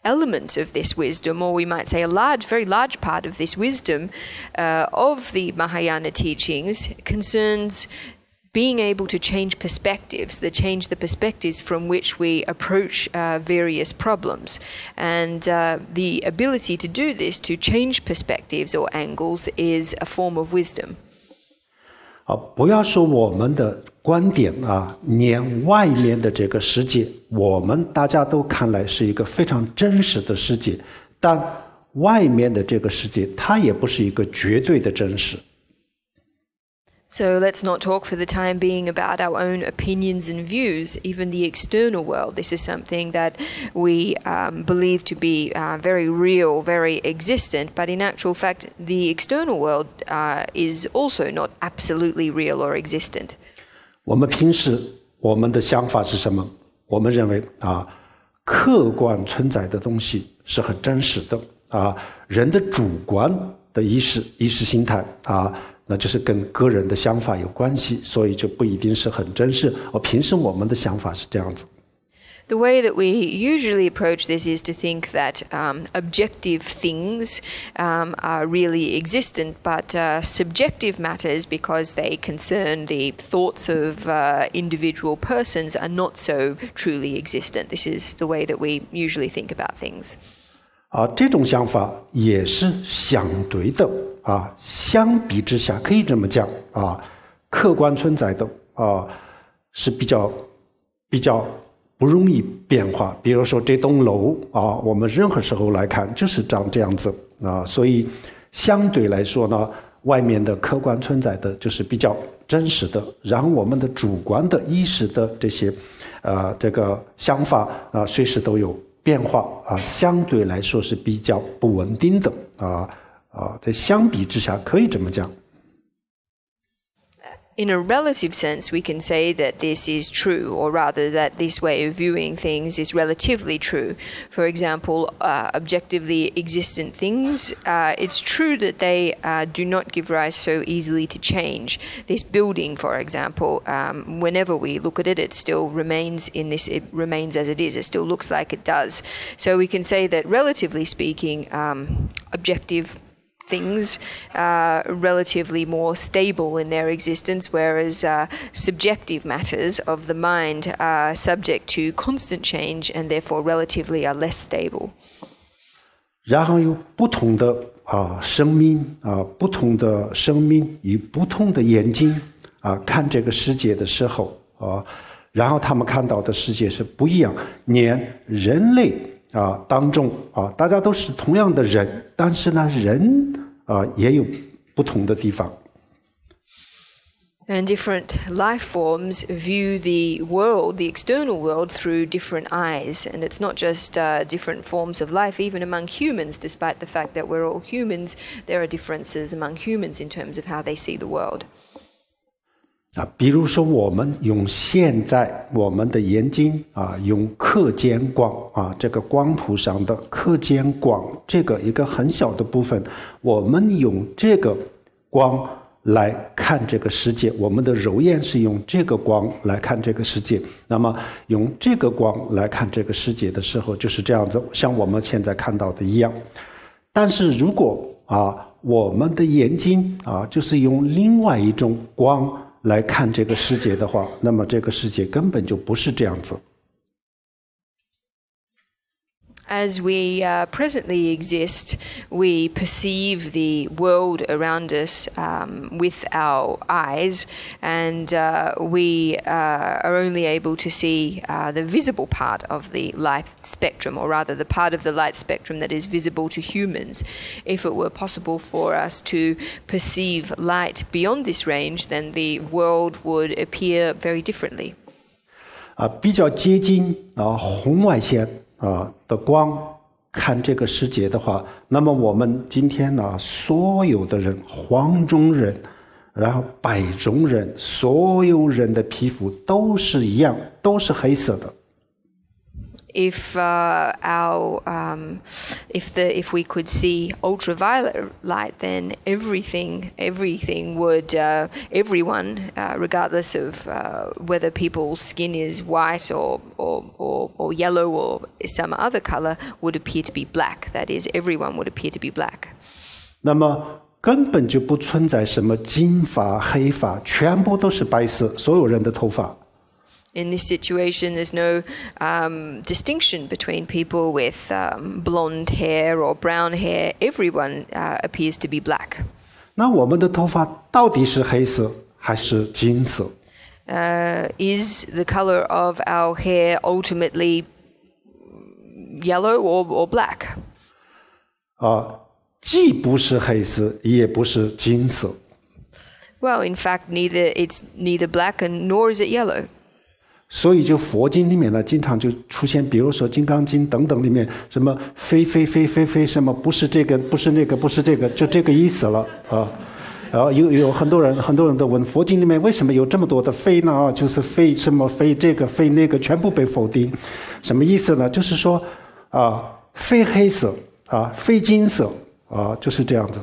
element of this wisdom, or we might say a very large part of this wisdom of the Mahayana teachings, concerns being able to change perspectives, change the perspectives from which we approach various problems. And the ability to do this, to change perspectives or angles, is a form of wisdom. 不要说我们的观点连外面的这个世界，我们大家都看来是一个非常真实的世界，但外面的这个世界，它也不是一个绝对的真实。So let's not talk for the time being about our own opinions and views, even the external world. This is something that we believe to be very real, very existent, but in actual fact, the external world is also not absolutely real or existent. 我们平时我们的想法是什么？我们认为客观存在的东西是很真实的人的主观的意识形态那就是跟个人的想法有关系，所以就不一定是很真实。平时我们的想法是这样子。The way that we usually approach this is to think that objective things are really existent, but subjective matters, because they concern the thoughts of individual persons, are not so truly existent. This is the way that we usually think about things. 这种想法也是相对的相比之下可以这么讲客观存在的是比较不容易变化。比如说这栋楼我们任何时候来看就是长这样子所以相对来说呢，外面的客观存在的就是比较真实的，然后我们的主观的意识的这些这个想法随时都有变化相对来说是比较不稳定的在相比之下可以这么讲。In a relative sense, we can say that this is true, or rather that this way of viewing things is relatively true. For example, objectively existent things, it's true that they do not give rise so easily to change. This building, for example, whenever we look at it, it still remains it remains as it is. It still looks like it does. So we can say that, relatively speaking, objective things are relatively more stable in their existence, whereas subjective matters of the mind are subject to constant change and therefore relatively are less stable. 然后有不同的生命不同的生命以不同的眼睛看这个世界的时候然后他们看到的世界是不一样。连人类当中大家都是同样的人，但是呢人也有不同的地方。And different life forms view the world, the external world, through different eyes. And it's not just different forms of life, even among humans, despite the fact that we're all humans, there are differences among humans in terms of how they see the world. 比如说我们用现在我们的眼睛用可见光这个光谱上的可见光这个一个很小的部分，我们用这个光来看这个世界，我们的肉眼是用这个光来看这个世界，那么用这个光来看这个世界的时候就是这样子，像我们现在看到的一样。但是如果我们的眼睛就是用另外一种光来看这个世界的话，那么这个世界根本就不是这样子。As we presently exist, we perceive the world around us with our eyes, and we are only able to see the visible part of the light spectrum, or rather the part of the light spectrum that is visible to humans. If it were possible for us to perceive light beyond this range, then the world would appear very differently. 比较接近红外线的光看这个世界的话，那么我们今天所有的人，黄种人，然后白种人，所有人的皮肤都是一样，都是黑色的。If we could see ultraviolet light, then everything would everyone, regardless of whether people's skin is white or yellow or some other color, would appear to be black. That is, everyone would appear to be black. 那么根本就不存在什么金发、黑发，全部都是白色，所有人的头发。In this situation, there's no distinction between people with blonde hair or brown hair. Everyone appears to be black. 那我们的头发到底是黑色还是金色？Is the color of our hair ultimately yellow or black? 既不是黑色，也不是金色。Well, in fact, it's neither black nor is it yellow. 所以就佛经里面呢，经常就出现，比如说《金刚经》等等里面，什么非什么不是这个，不是那个，不是这个，就这个意思了然后有很多人都问，佛经里面为什么有这么多的非呢？就是非什么非这个非那个，全部被否定，什么意思呢？就是说非黑色非金色就是这样子。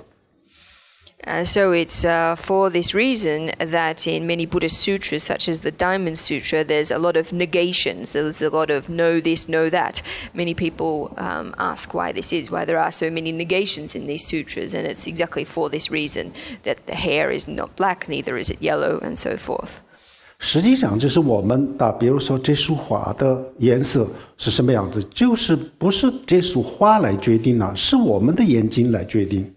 So it's for this reason that in many Buddhist sutras, such as the Diamond Sutra, there's a lot of negations. There's a lot of no this, no that. Many people ask why this is, why there are so many negations in these sutras, and it's exactly for this reason that the hair is not black, neither is it yellow, and so forth. 实际上就是我们比如说这束花的颜色是什么样子，就是不是这束花来决定是我们的眼睛来决定。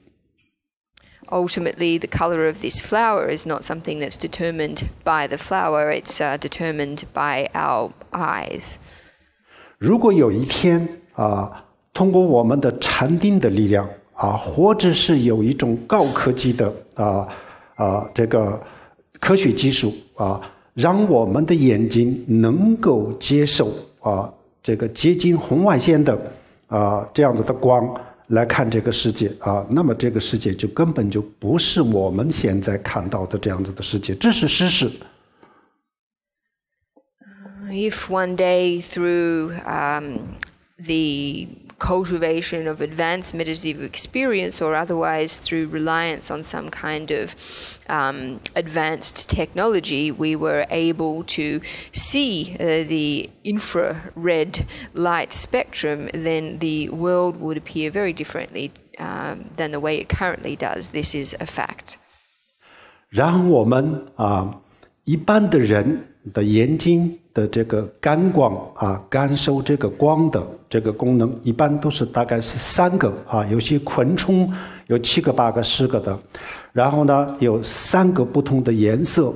Ultimately, the color of this flower is not something that's determined by the flower, it's determined by our eyes. 如果有一天通过我们的禅定的力量或者是有一种高科技的这个科学技术让我们的眼睛能够接受这个接近红外线的这样子的光来看这个世界那么这个世界就根本就不是我们现在看到的这样子的世界，这是事实。If one day through the cultivation of advanced meditative experience or otherwise through reliance on some kind of advanced technology, we were able to see the infrared light spectrum, then the world would appear very differently than the way it currently does. This is a fact. 然后我们一般的人的眼睛的这个感光感受这个光的这个功能一般都是大概是3个有些昆虫有7个8个10个的，然后呢有3个不同的颜色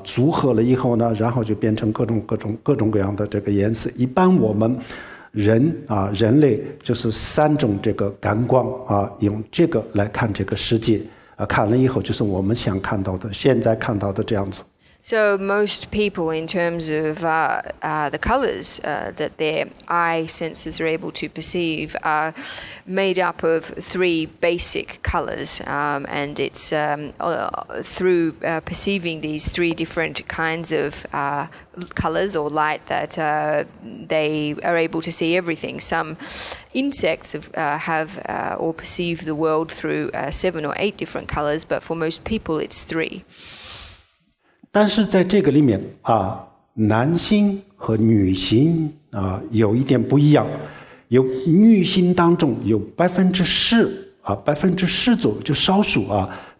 组合了以后呢，然后就变成各种各样的这个颜色。一般我们人类就是3种这个感光用这个来看这个世界看了以后就是我们想看到的现在看到的这样子。So most people, in terms of the colors that their eye senses are able to perceive, are made up of three basic colors, and it's through perceiving these three different kinds of colors or light that they are able to see everything. Some insects have or perceive the world through 7 or 8 different colors, but for most people it's 3. 但是在这个里面男性和女性有一点不一样，有女性当中有10%10%左右，就少数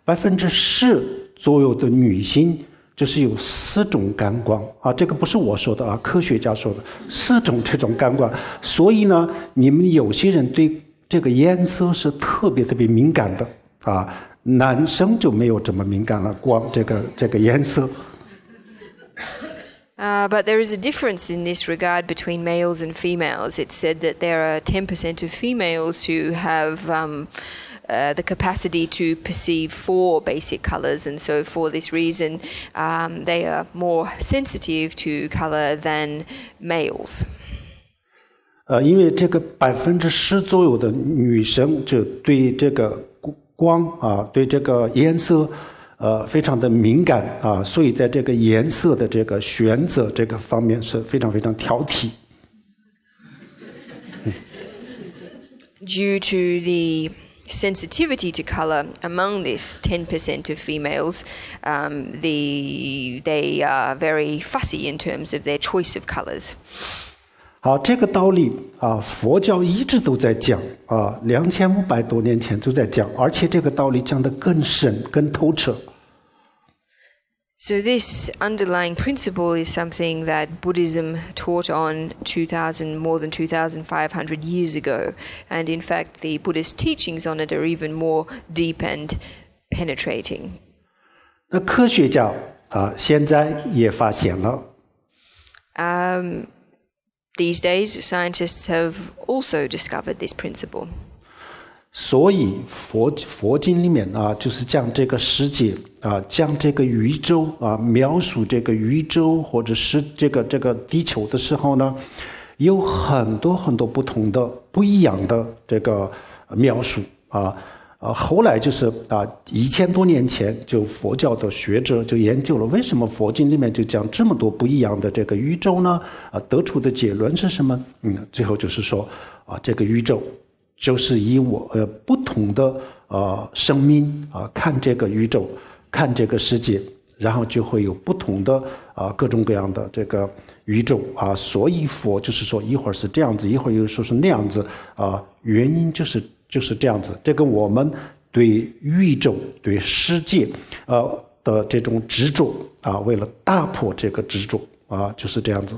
10%左右的女性，就是有4种感官这个不是我说的科学家说的4种这种感官。所以呢，你们有些人对这个颜色是特别敏感的男生就没有这么敏感了，光这个颜色。But there is a difference in this regard between males and females. It's said that there are 10% of females who have the capacity to perceive 4 basic colors, and so for this reason, they are more sensitive to color than males. 因为这个10%左右的女生就对这个光对这个颜色非常的敏感所以在这个颜色的这个选择这个方面是非常非常挑剔。Due to the sensitivity to color among this 10% of females, they are very fussy in terms of their choice of colors. 好，这个道理佛教一直都在讲2500多年前就在讲，而且这个道理讲得更深更透彻。So this underlying principle is something that Buddhism taught on more than 2,500 years ago. And in fact, the Buddhist teachings on it are even more deep and penetrating. 那科学家现在也发现了。These days, scientists have also discovered this principle. 所以佛经里面就是讲这个世界讲这个宇宙描述这个宇宙或者是这个地球的时候呢，有很多很多不同的不一样的这个描述后来就是1000多年前就佛教的学者就研究了为什么佛经里面就讲这么多不一样的这个宇宙呢得出的结论是什么最后就是说这个宇宙就是以不同的生命看这个宇宙看这个世界，然后就会有不同的各种各样的这个宇宙所以佛就是说一会儿是这样子一会儿又说是那样子原因就是这样子。这个我们对宇宙对世界的这种执着为了打破这个执着就是这样子。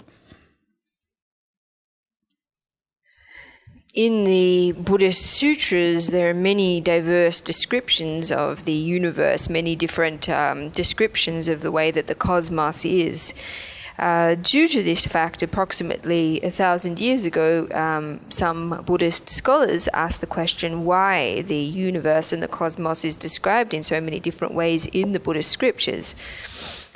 In the Buddhist sutras, there are many diverse descriptions of the universe, many different descriptions of the way that the cosmos is. Due to this fact, approximately 1,000 years ago, some Buddhist scholars asked the question why the universe and the cosmos is described in so many different ways in the Buddhist scriptures.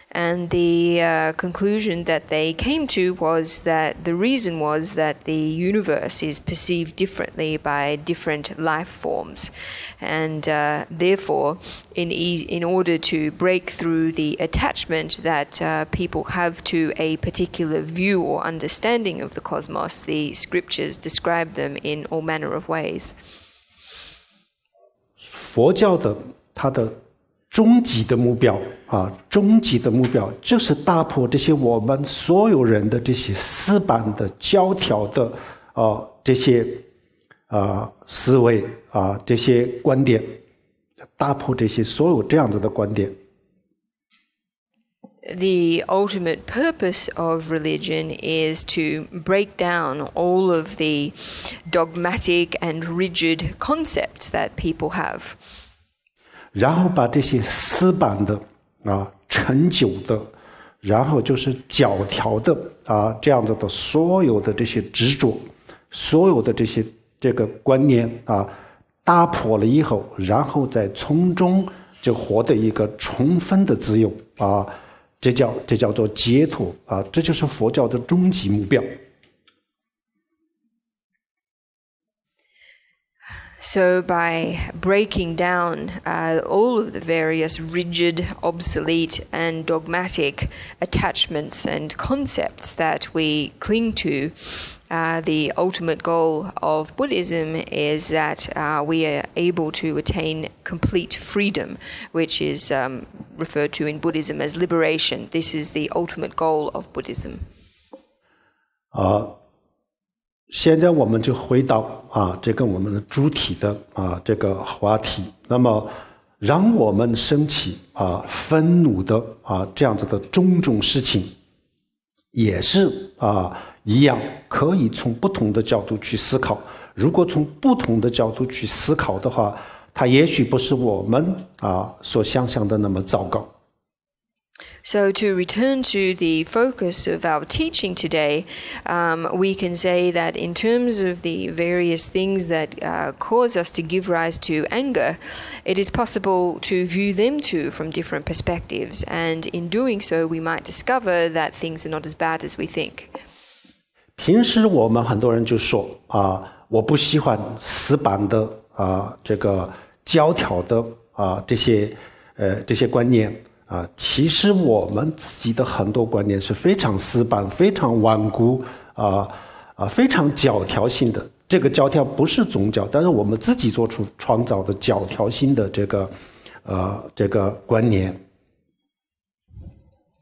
And the conclusion that they came to was that the reason was that the universe is perceived differently by different life forms. And therefore, in order to break through the attachment that people have to a particular view or understanding of the cosmos, the scriptures describe them in all manner of ways. 佛教的它的终极的目标就是打破这些我们所有人的这些死板的教条的这些思维这些观点，打破这些所有这样子的观点。The ultimate purpose of religion is to break down all of the dogmatic and rigid concepts that people have. 然后把这些死板的陈旧的，然后就是教条的这样子的所有的这些执着，所有的这个观念打破了以后，然后再从中就获得一个充分的自由这叫做解脱啊，这就是佛教的终极目标。So by breaking down all of the various rigid, obsolete, and dogmatic attachments and concepts that we cling to, the ultimate goal of Buddhism is that we are able to attain complete freedom, which is referred to in Buddhism as liberation. This is the ultimate goal of Buddhism. 现在我们就回到这个我们的主体的这个话题。那么，让我们升起愤怒的这样子的种种事情，也是一样可以从不同的角度去思考。如果从不同的角度去思考的话，它也许不是我们所想象的那么糟糕。So to return to the focus of our teaching today, we can say that in terms of the various things that cause us to give rise to anger, it is possible to view them too from different perspectives, and in doing so, we might discover that things are not as bad as we think. 平时我们很多人就说我不喜欢死板的这个教条的这些观念。其实我们自己的很多观念是非常死板、非常顽固非常教条性的。这个教条不是宗教，但是我们自己做出创造的教条性的这个观念。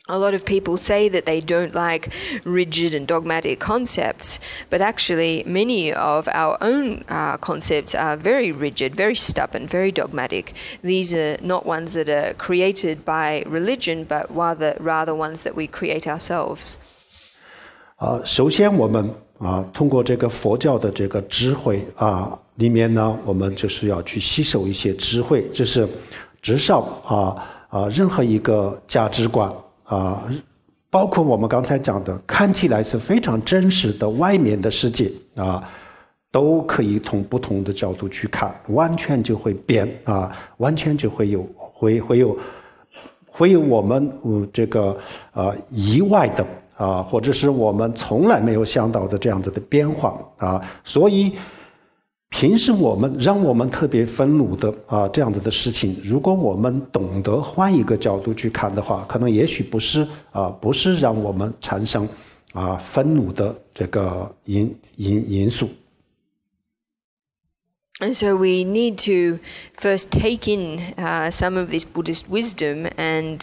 A lot of people say that they don't like rigid and dogmatic concepts, but actually many of our own concepts are very rigid, very stubborn, very dogmatic. These are not ones that are created by religion, but rather ones that we create ourselves. 首先我们通过这个佛教的这个智慧里面呢，我们就是要去吸收一些智慧，就是至少任何一个价值观。包括我们刚才讲的看起来是非常真实的外面的世界都可以从不同的角度去看，完全就会变完全就会有我们这个意外的或者是我们从来没有想到的这样子的变化所以平时让我们特别愤怒的这样子的事情，如果我们懂得换一个角度去看的话，可能也许不是让我们产生愤怒的这个因素。And so we need to first take in some of this Buddhist wisdom and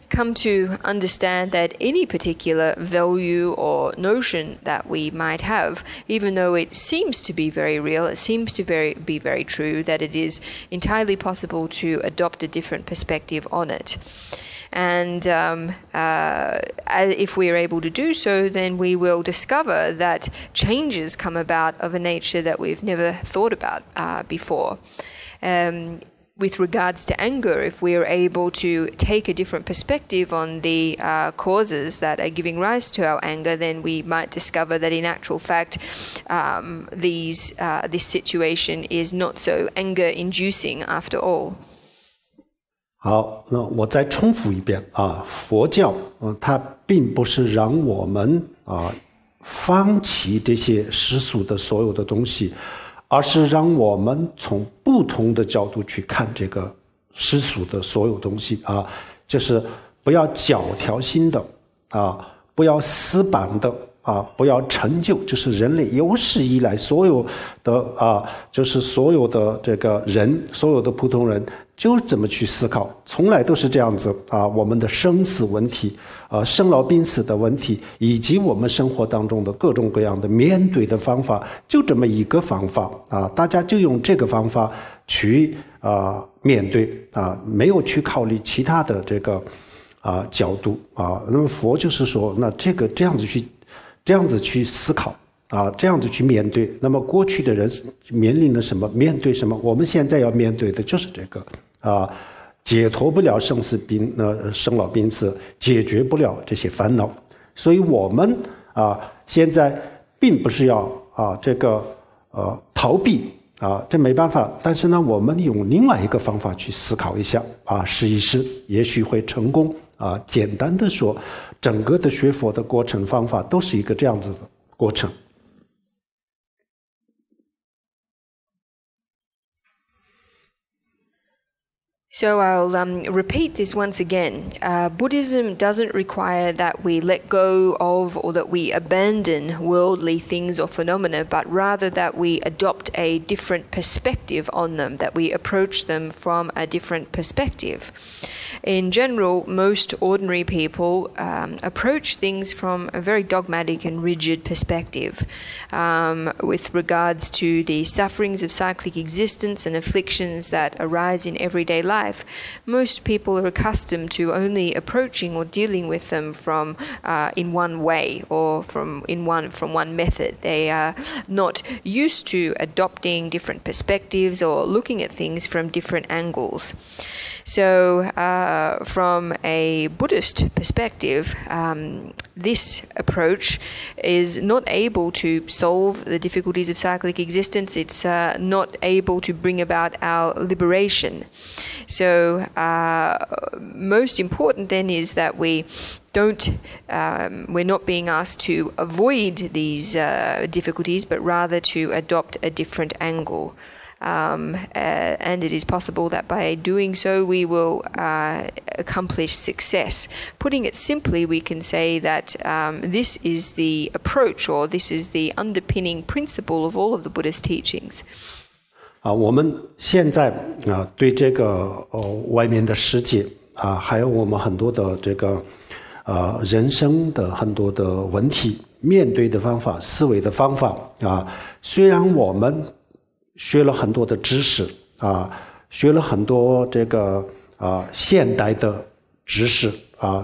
come to understand that any particular value or notion that we might have, even though it seems to be very real, it seems to be very true, that it is entirely possible to adopt a different perspective on it. And if we are able to do so, then we will discover that changes come about of a nature that we've never thought about before. With regards to anger, if we are able to take a different perspective on the causes that are giving rise to our anger, then we might discover that in actual fact, this situation is not so anger-inducing after all. 好，那我再重复一遍佛教它并不是让我们放弃这些世俗的所有的东西，而是让我们从不同的角度去看这个世俗的所有东西就是不要教条性的不要死板的不要陈旧，就是人类有史以来所有的就是所有的这个人，所有的普通人就这么去思考，从来都是这样子我们的生死问题生老病死的问题，以及我们生活当中的各种各样的面对的方法，就这么一个方法大家就用这个方法去面对没有去考虑其他的这个角度那么佛就是说，那这样子去思考这样子去面对。那么过去的人面临了什么，面对什么，我们现在要面对的就是这个解脱不了生老病死，解决不了这些烦恼。所以我们现在并不是要这个逃避这没办法，但是呢，我们用另外一个方法去思考一下试一试，也许会成功简单的说，整个的学佛的过程方法都是一个这样子的过程。So I'll repeat this once again. Buddhism doesn't require that we let go of or that we abandon worldly things or phenomena, but rather that we adopt a different perspective on them, that we approach them from a different perspective. In general, most ordinary people approach things from a very dogmatic and rigid perspective with regards to the sufferings of cyclic existence and afflictions that arise in everyday life. Most people are accustomed to only approaching or dealing with them from in one way or from one method. They are not used to adopting different perspectives or looking at things from different angles. So from a Buddhist perspective, this approach is not able to solve the difficulties of cyclic existence. It's not able to bring about our liberation. So most important then is that we're not being asked to avoid these difficulties, but rather to adopt a different angle. And it is possible that by doing so we will accomplish success. Putting it simply, we can say that this is the approach, or this is the underpinning principle of all of the Buddhist teachings. 我们现在对这个外面的世界还有我们很多的这个人生的很多的问题，面对的方法、思维的方法虽然我们学了很多的知识学了很多这个现代的知识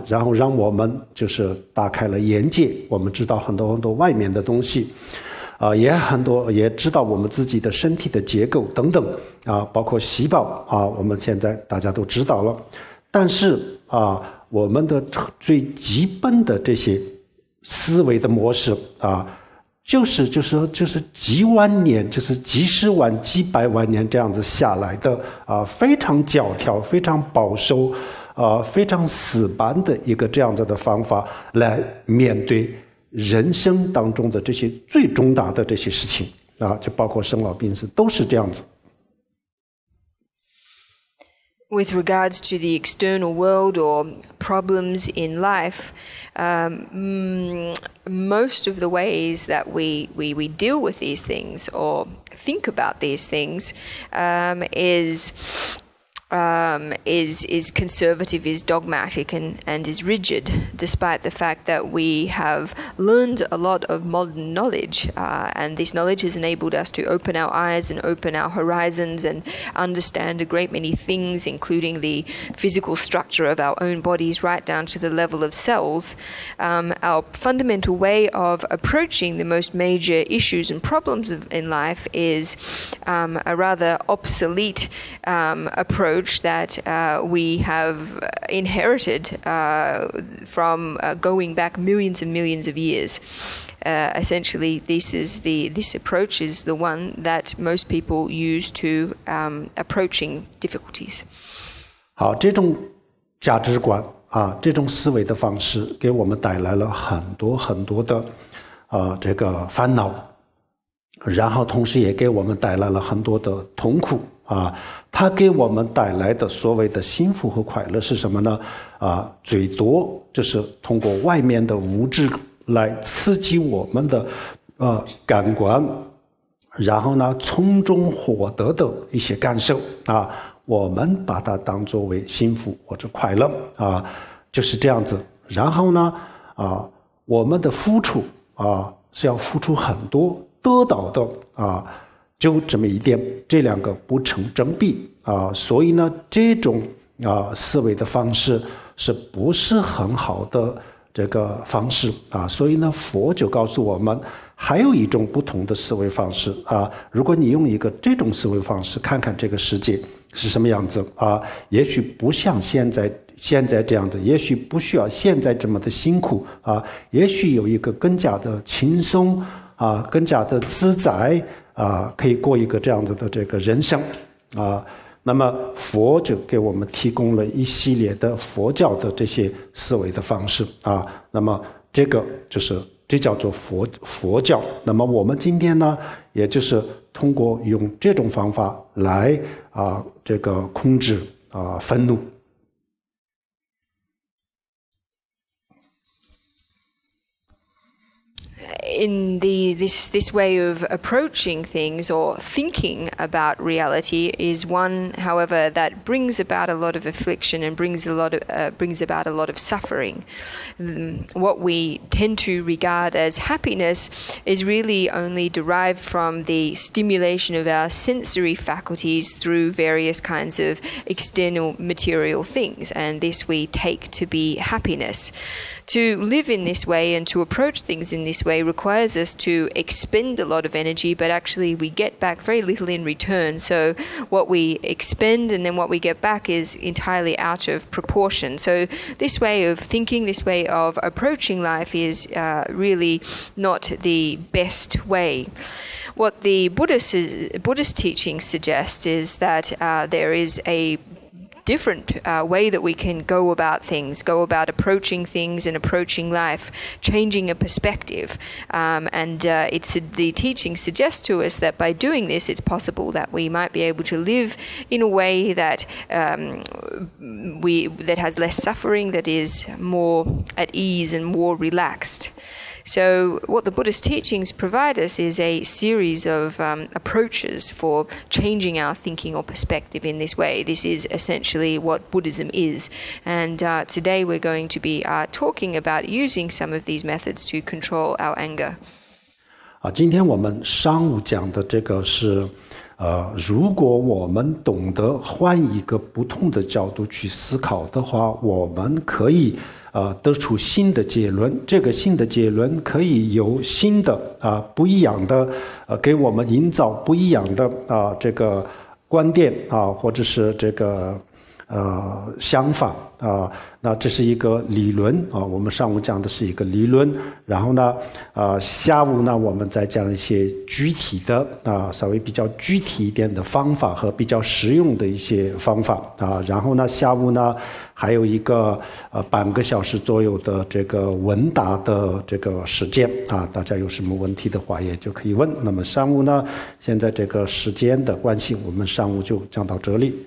然后让我们就是打开了眼界，我们知道很多很多外面的东西也知道我们自己的身体的结构等等包括细胞我们现在大家都知道了。但是我们的最基本的这些思维的模式就是几万年，就是几十万、几百万年这样子下来的非常教条、非常保守非常死板的一个这样子的方法来面对人生当中的这些最重大的这些事情就包括生老病死都是这样子。With regards to the external world or problems in life, most of the ways that we deal with these things or think about these things is conservative, is dogmatic, and is rigid, despite the fact that we have learned a lot of modern knowledge, and this knowledge has enabled us to open our eyes and open our horizons and understand a great many things, including the physical structure of our own bodies right down to the level of cells. Our fundamental way of approaching the most major issues and problems in life is a rather obsolete approach that we have inherited from going back millions and millions of years. Essentially, this approach is the one that most people use to approaching difficulties. 好，这种价值观这种思维的方式给我们带来了很多很多的这个烦恼，然后同时也给我们带来了很多的痛苦它给我们带来的所谓的幸福和快乐是什么呢？最多就是通过外面的物质来刺激我们的感官，然后呢从中获得的一些感受我们把它当作为幸福或者快乐就是这样子。然后呢我们的付出是要付出很多，得到的就这么一点，这两个不成正比所以呢这种思维的方式是不是很好的这个方式所以呢佛就告诉我们还有一种不同的思维方式如果你用一个这种思维方式看看这个世界是什么样子也许不像现在这样子，也许不需要现在这么的辛苦也许有一个更加的轻松更加的自在可以过一个这样子的这个人生那么佛就给我们提供了一系列的佛教的这些思维的方式啊，那么这叫做佛教。那么我们今天呢，也就是通过用这种方法来这个控制愤怒。In this way of approaching things or thinking about reality is one, however, that brings about a lot of affliction and brings about a lot of suffering. What we tend to regard as happiness is really only derived from the stimulation of our sensory faculties through various kinds of external material things, and this we take to be happiness. To live in this way and to approach things in this way requires us to expend a lot of energy, but actually we get back very little in return. So what we expend and then what we get back is entirely out of proportion. So this way of thinking, this way of approaching life is really not the best way. What the Buddhist teachings suggest is that there is a different way that we can go about approaching things and approaching life, changing a perspective. The teaching suggests to us that by doing this, it's possible that we might be able to live in a way that that has less suffering, that is more at ease and more relaxed. So what the Buddhist teachings provide us is a series of approaches for changing our thinking or perspective in this way. This is essentially what Buddhism is. And today we're going to be talking about using some of these methods to control our anger. 今天我们上午讲的这个是如果我们懂得换一个不同的角度去思考的话，我们可以得出新的结论，这个新的结论可以有新的不一样的给我们营造不一样的这个观点或者是这个想法那这是一个理论我们上午讲的是一个理论，然后呢下午呢我们再讲一些具体的稍微比较具体一点的方法和比较实用的一些方法然后呢下午呢还有一个半个小时左右的这个问答的这个时间大家有什么问题的话也就可以问。那么上午呢现在这个时间的关系，我们上午就讲到这里。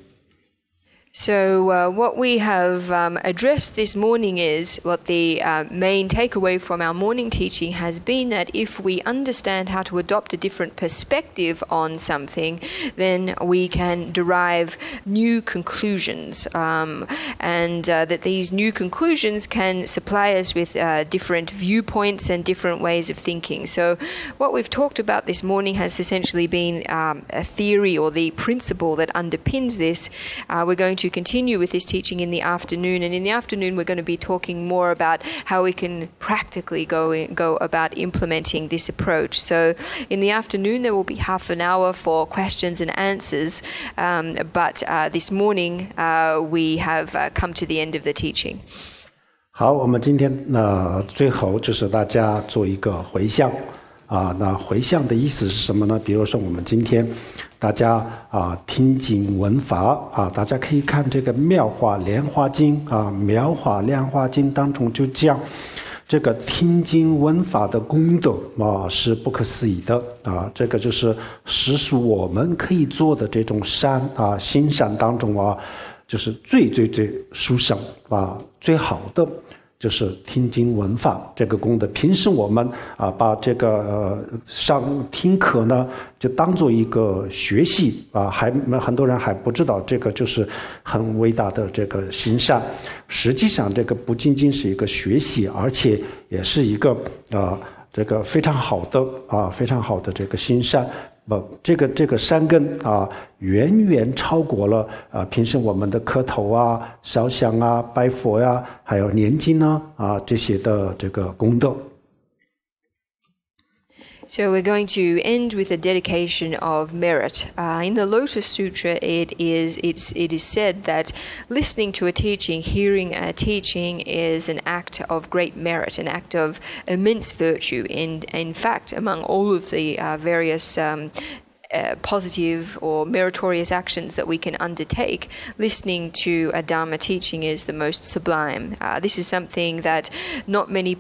So what we have addressed this morning is what the main takeaway from our morning teaching has been, that if we understand how to adopt a different perspective on something, then we can derive new conclusions, and that these new conclusions can supply us with different viewpoints and different ways of thinking. So what we've talked about this morning has essentially been a theory or the principle that underpins this. We're going to continue with this teaching in the afternoon, and in the afternoon we're going to be talking more about how we can practically go about implementing this approach. So in the afternoon there will be half an hour for questions and answers, but this morning we have come to the end of the teaching. 好，我们今天最后就是大家做一个回向那回向的意思是什么呢？比如说我们今天大家听经闻法大家可以看这个妙法莲华经妙法莲华经当中就讲这个听经闻法的功德是不可思议的这个就是实属我们可以做的这种善行善当中就是最殊胜最好的就是听经闻法这个功德。平时我们把这个上听课呢就当做一个学习很多人还不知道这个就是很伟大的这个行善。实际上这个不仅仅是一个学习，而且也是一个这个非常好的这个行善。这个善根远远超过了平时我们的磕头烧香拜佛还有念经这些的这个功德。So we're going to end with a dedication of merit. In the Lotus Sutra, it is said that listening to a teaching, hearing a teaching, is an act of great merit, an act of immense virtue. In fact, among all of the various positive or meritorious actions that we can undertake, listening to a Dharma teaching is the most sublime. This is something that not many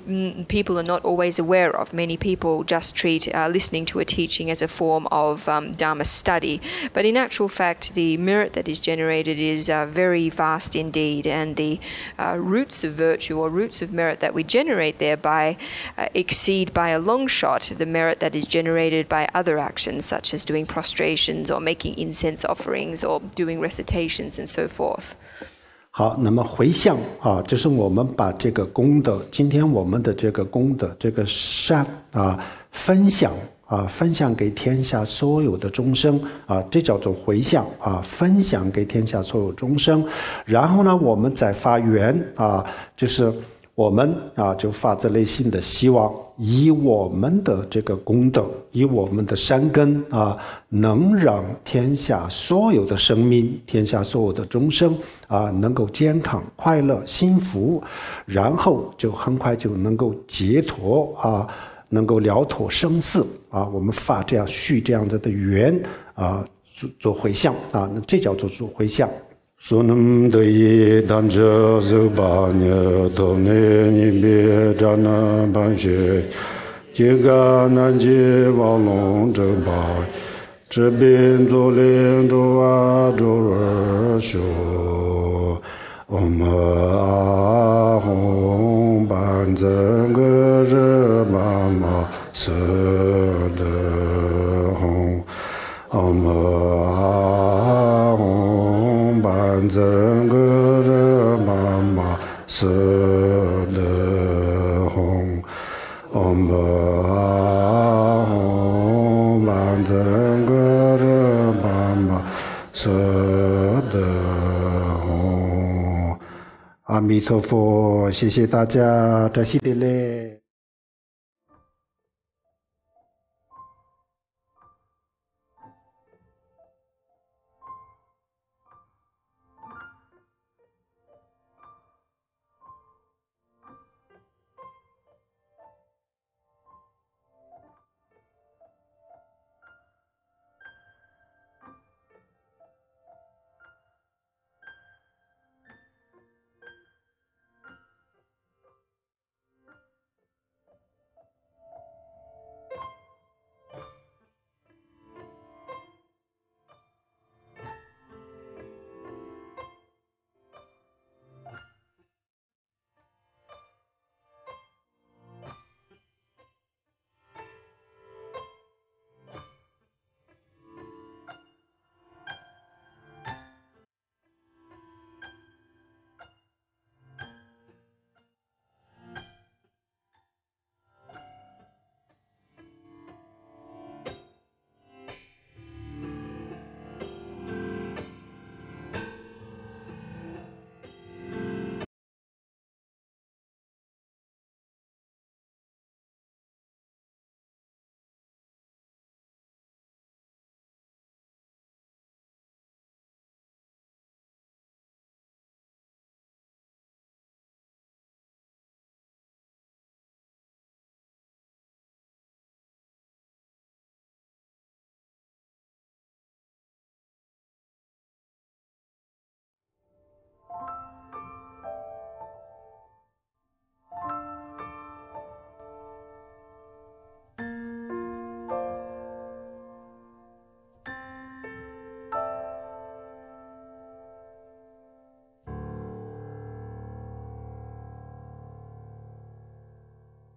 people are not always aware of. Many people just treat listening to a teaching as a form of Dharma study. But in actual fact, the merit that is generated is very vast indeed, and the roots of virtue or roots of merit that we generate thereby exceed by a long shot the merit that is generated by other actions, such as doing prostrations or making incense offerings or doing recitations and so forth. 好，那么回向啊，就是我们把这个功德，今天我们的这个功德，这个善啊，分享给天下所有的众生啊，这叫做回向啊，分享给天下所有众生。然后呢，我们再发愿啊，就是我们啊，就发自内心的希望，以我们的这个功德，以我们的善根啊，能让天下所有的生命，天下所有的众生啊，能够健康、快乐、幸福，然后就很快就能够解脱啊，能够了脱生死啊。我们发这样许这样子的愿啊，做回向啊，那这叫做回向。Sunam doi damja zuba nya tone ni be jana banche jiga nanji walong zeba zhibin zulin zhuwa zhuwa shu Om ahong ban zeng ge zhe ma ma se de hong Om ahong ban zeng ge zhe ma ma se de hong Om ahong ban zeng ge zhe ma ma se de阿弥陀佛，谢谢大家，扎西德勒。